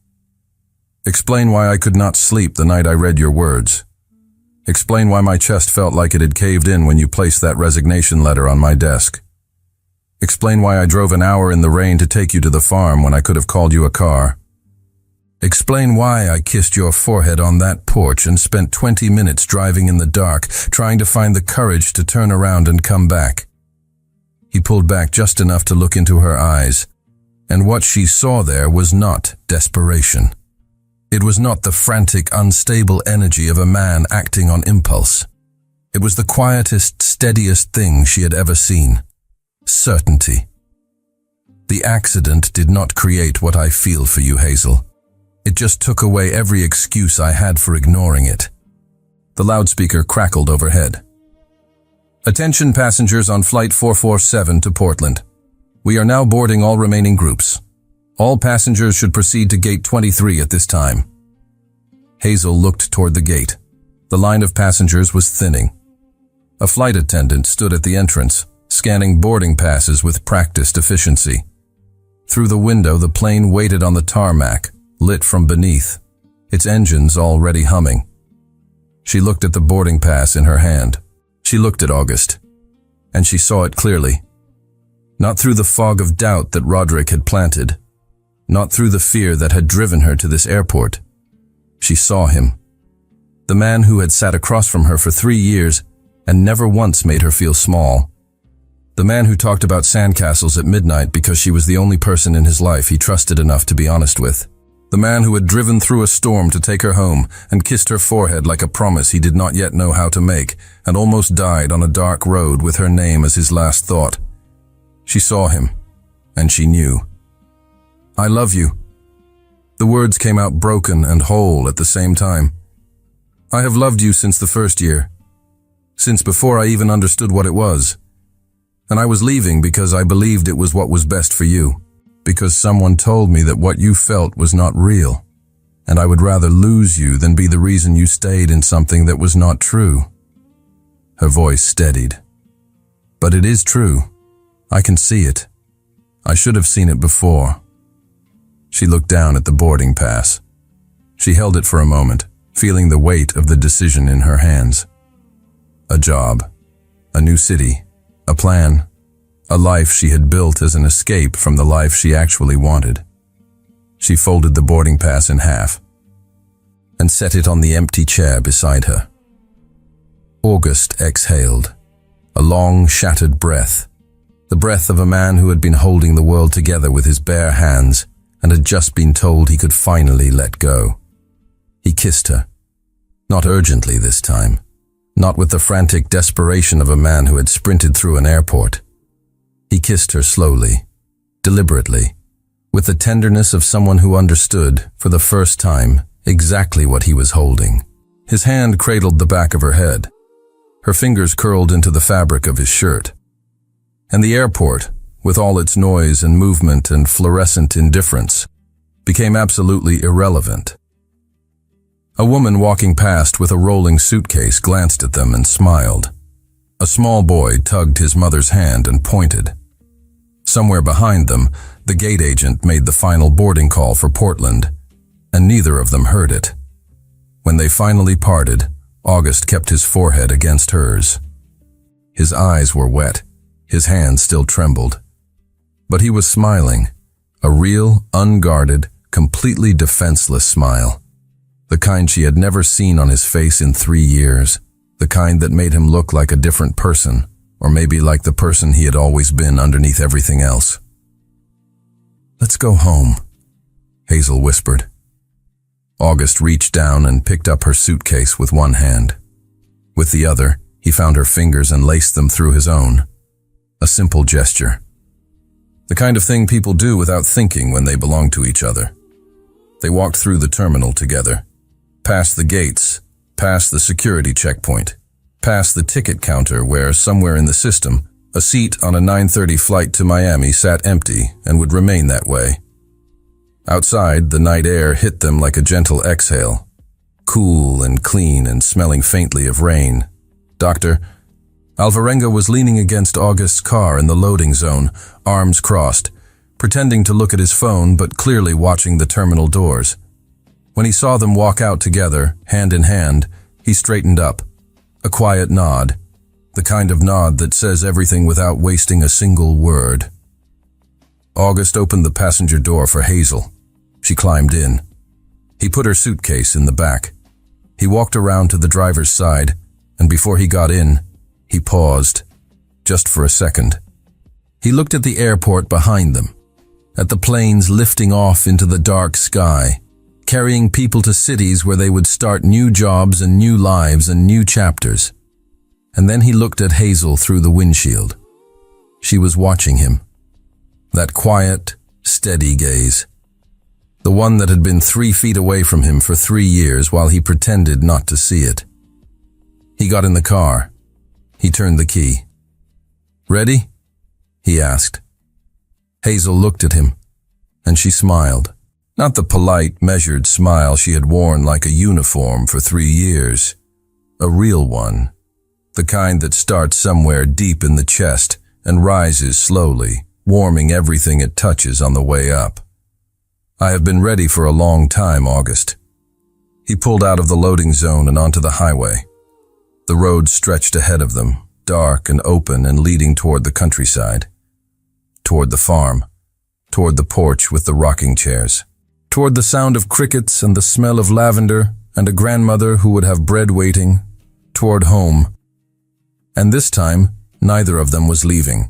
"Explain why I could not sleep the night I read your words. Explain why my chest felt like it had caved in when you placed that resignation letter on my desk. Explain why I drove an hour in the rain to take you to the farm when I could have called you a car. Explain why I kissed your forehead on that porch and spent 20 minutes driving in the dark, trying to find the courage to turn around and come back." He pulled back just enough to look into her eyes, and what she saw there was not desperation. It was not the frantic, unstable energy of a man acting on impulse. It was the quietest, steadiest thing she had ever seen. Certainty. "The accident did not create what I feel for you, Hazel. It just took away every excuse I had for ignoring it." The loudspeaker crackled overhead. "Attention passengers on Flight 447 to Portland. We are now boarding all remaining groups. All passengers should proceed to Gate 23 at this time." Hazel looked toward the gate. The line of passengers was thinning. A flight attendant stood at the entrance, scanning boarding passes with practiced efficiency. Through the window, the plane waited on the tarmac, lit from beneath, its engines already humming. She looked at the boarding pass in her hand. She looked at August, and she saw it clearly. Not through the fog of doubt that Roderick had planted, not through the fear that had driven her to this airport. She saw him. The man who had sat across from her for 3 years and never once made her feel small. The man who talked about sandcastles at midnight because she was the only person in his life he trusted enough to be honest with. The man who had driven through a storm to take her home and kissed her forehead like a promise he did not yet know how to make, and almost died on a dark road with her name as his last thought. She saw him, and she knew. "I love you." The words came out broken and whole at the same time. "I have loved you since the first year, since before I even understood what it was. And I was leaving because I believed it was what was best for you, because someone told me that what you felt was not real, and I would rather lose you than be the reason you stayed in something that was not true." Her voice steadied. "But it is true. I can see it. I should have seen it before." She looked down at the boarding pass. She held it for a moment, feeling the weight of the decision in her hands. A job, a new city, a plan, a life she had built as an escape from the life she actually wanted. She folded the boarding pass in half and set it on the empty chair beside her. August exhaled, a long, shattered breath, the breath of a man who had been holding the world together with his bare hands and had just been told he could finally let go. He kissed her, not urgently this time, not with the frantic desperation of a man who had sprinted through an airport. He kissed her slowly, deliberately, with the tenderness of someone who understood, for the first time, exactly what he was holding. His hand cradled the back of her head. Her fingers curled into the fabric of his shirt. And the airport, with all its noise and movement and fluorescent indifference, became absolutely irrelevant. A woman walking past with a rolling suitcase glanced at them and smiled. A small boy tugged his mother's hand and pointed. Somewhere behind them, the gate agent made the final boarding call for Portland, and neither of them heard it. When they finally parted, August kept his forehead against hers. His eyes were wet, his hands still trembled. But he was smiling, a real, unguarded, completely defenseless smile. The kind she had never seen on his face in 3 years, the kind that made him look like a different person, or maybe like the person he had always been underneath everything else. "Let's go home," Hazel whispered. August reached down and picked up her suitcase with one hand. With the other, he found her fingers and laced them through his own. A simple gesture. The kind of thing people do without thinking when they belong to each other. They walked through the terminal together, past the gates, past the security checkpoint, past the ticket counter where, somewhere in the system, a seat on a 9:30 flight to Miami sat empty and would remain that way. Outside, the night air hit them like a gentle exhale, cool and clean and smelling faintly of rain. Doctor, Alvarenga was leaning against August's car in the loading zone, arms crossed, pretending to look at his phone but clearly watching the terminal doors. When he saw them walk out together, hand in hand, he straightened up. A quiet nod, the kind of nod that says everything without wasting a single word. August opened the passenger door for Hazel. She climbed in. He put her suitcase in the back. He walked around to the driver's side, and before he got in, he paused, just for a second. He looked at the airport behind them, at the planes lifting off into the dark sky, carrying people to cities where they would start new jobs and new lives and new chapters. And then he looked at Hazel through the windshield. She was watching him. That quiet, steady gaze. The one that had been 3 feet away from him for 3 years while he pretended not to see it. He got in the car. He turned the key. "Ready?" he asked. Hazel looked at him, and she smiled. Not the polite, measured smile she had worn like a uniform for 3 years. A real one. The kind that starts somewhere deep in the chest and rises slowly, warming everything it touches on the way up. "I have been ready for a long time, August." He pulled out of the loading zone and onto the highway. The road stretched ahead of them, dark and open and leading toward the countryside. Toward the farm. Toward the porch with the rocking chairs. Toward the sound of crickets and the smell of lavender and a grandmother who would have bread waiting. Toward home. And this time, neither of them was leaving.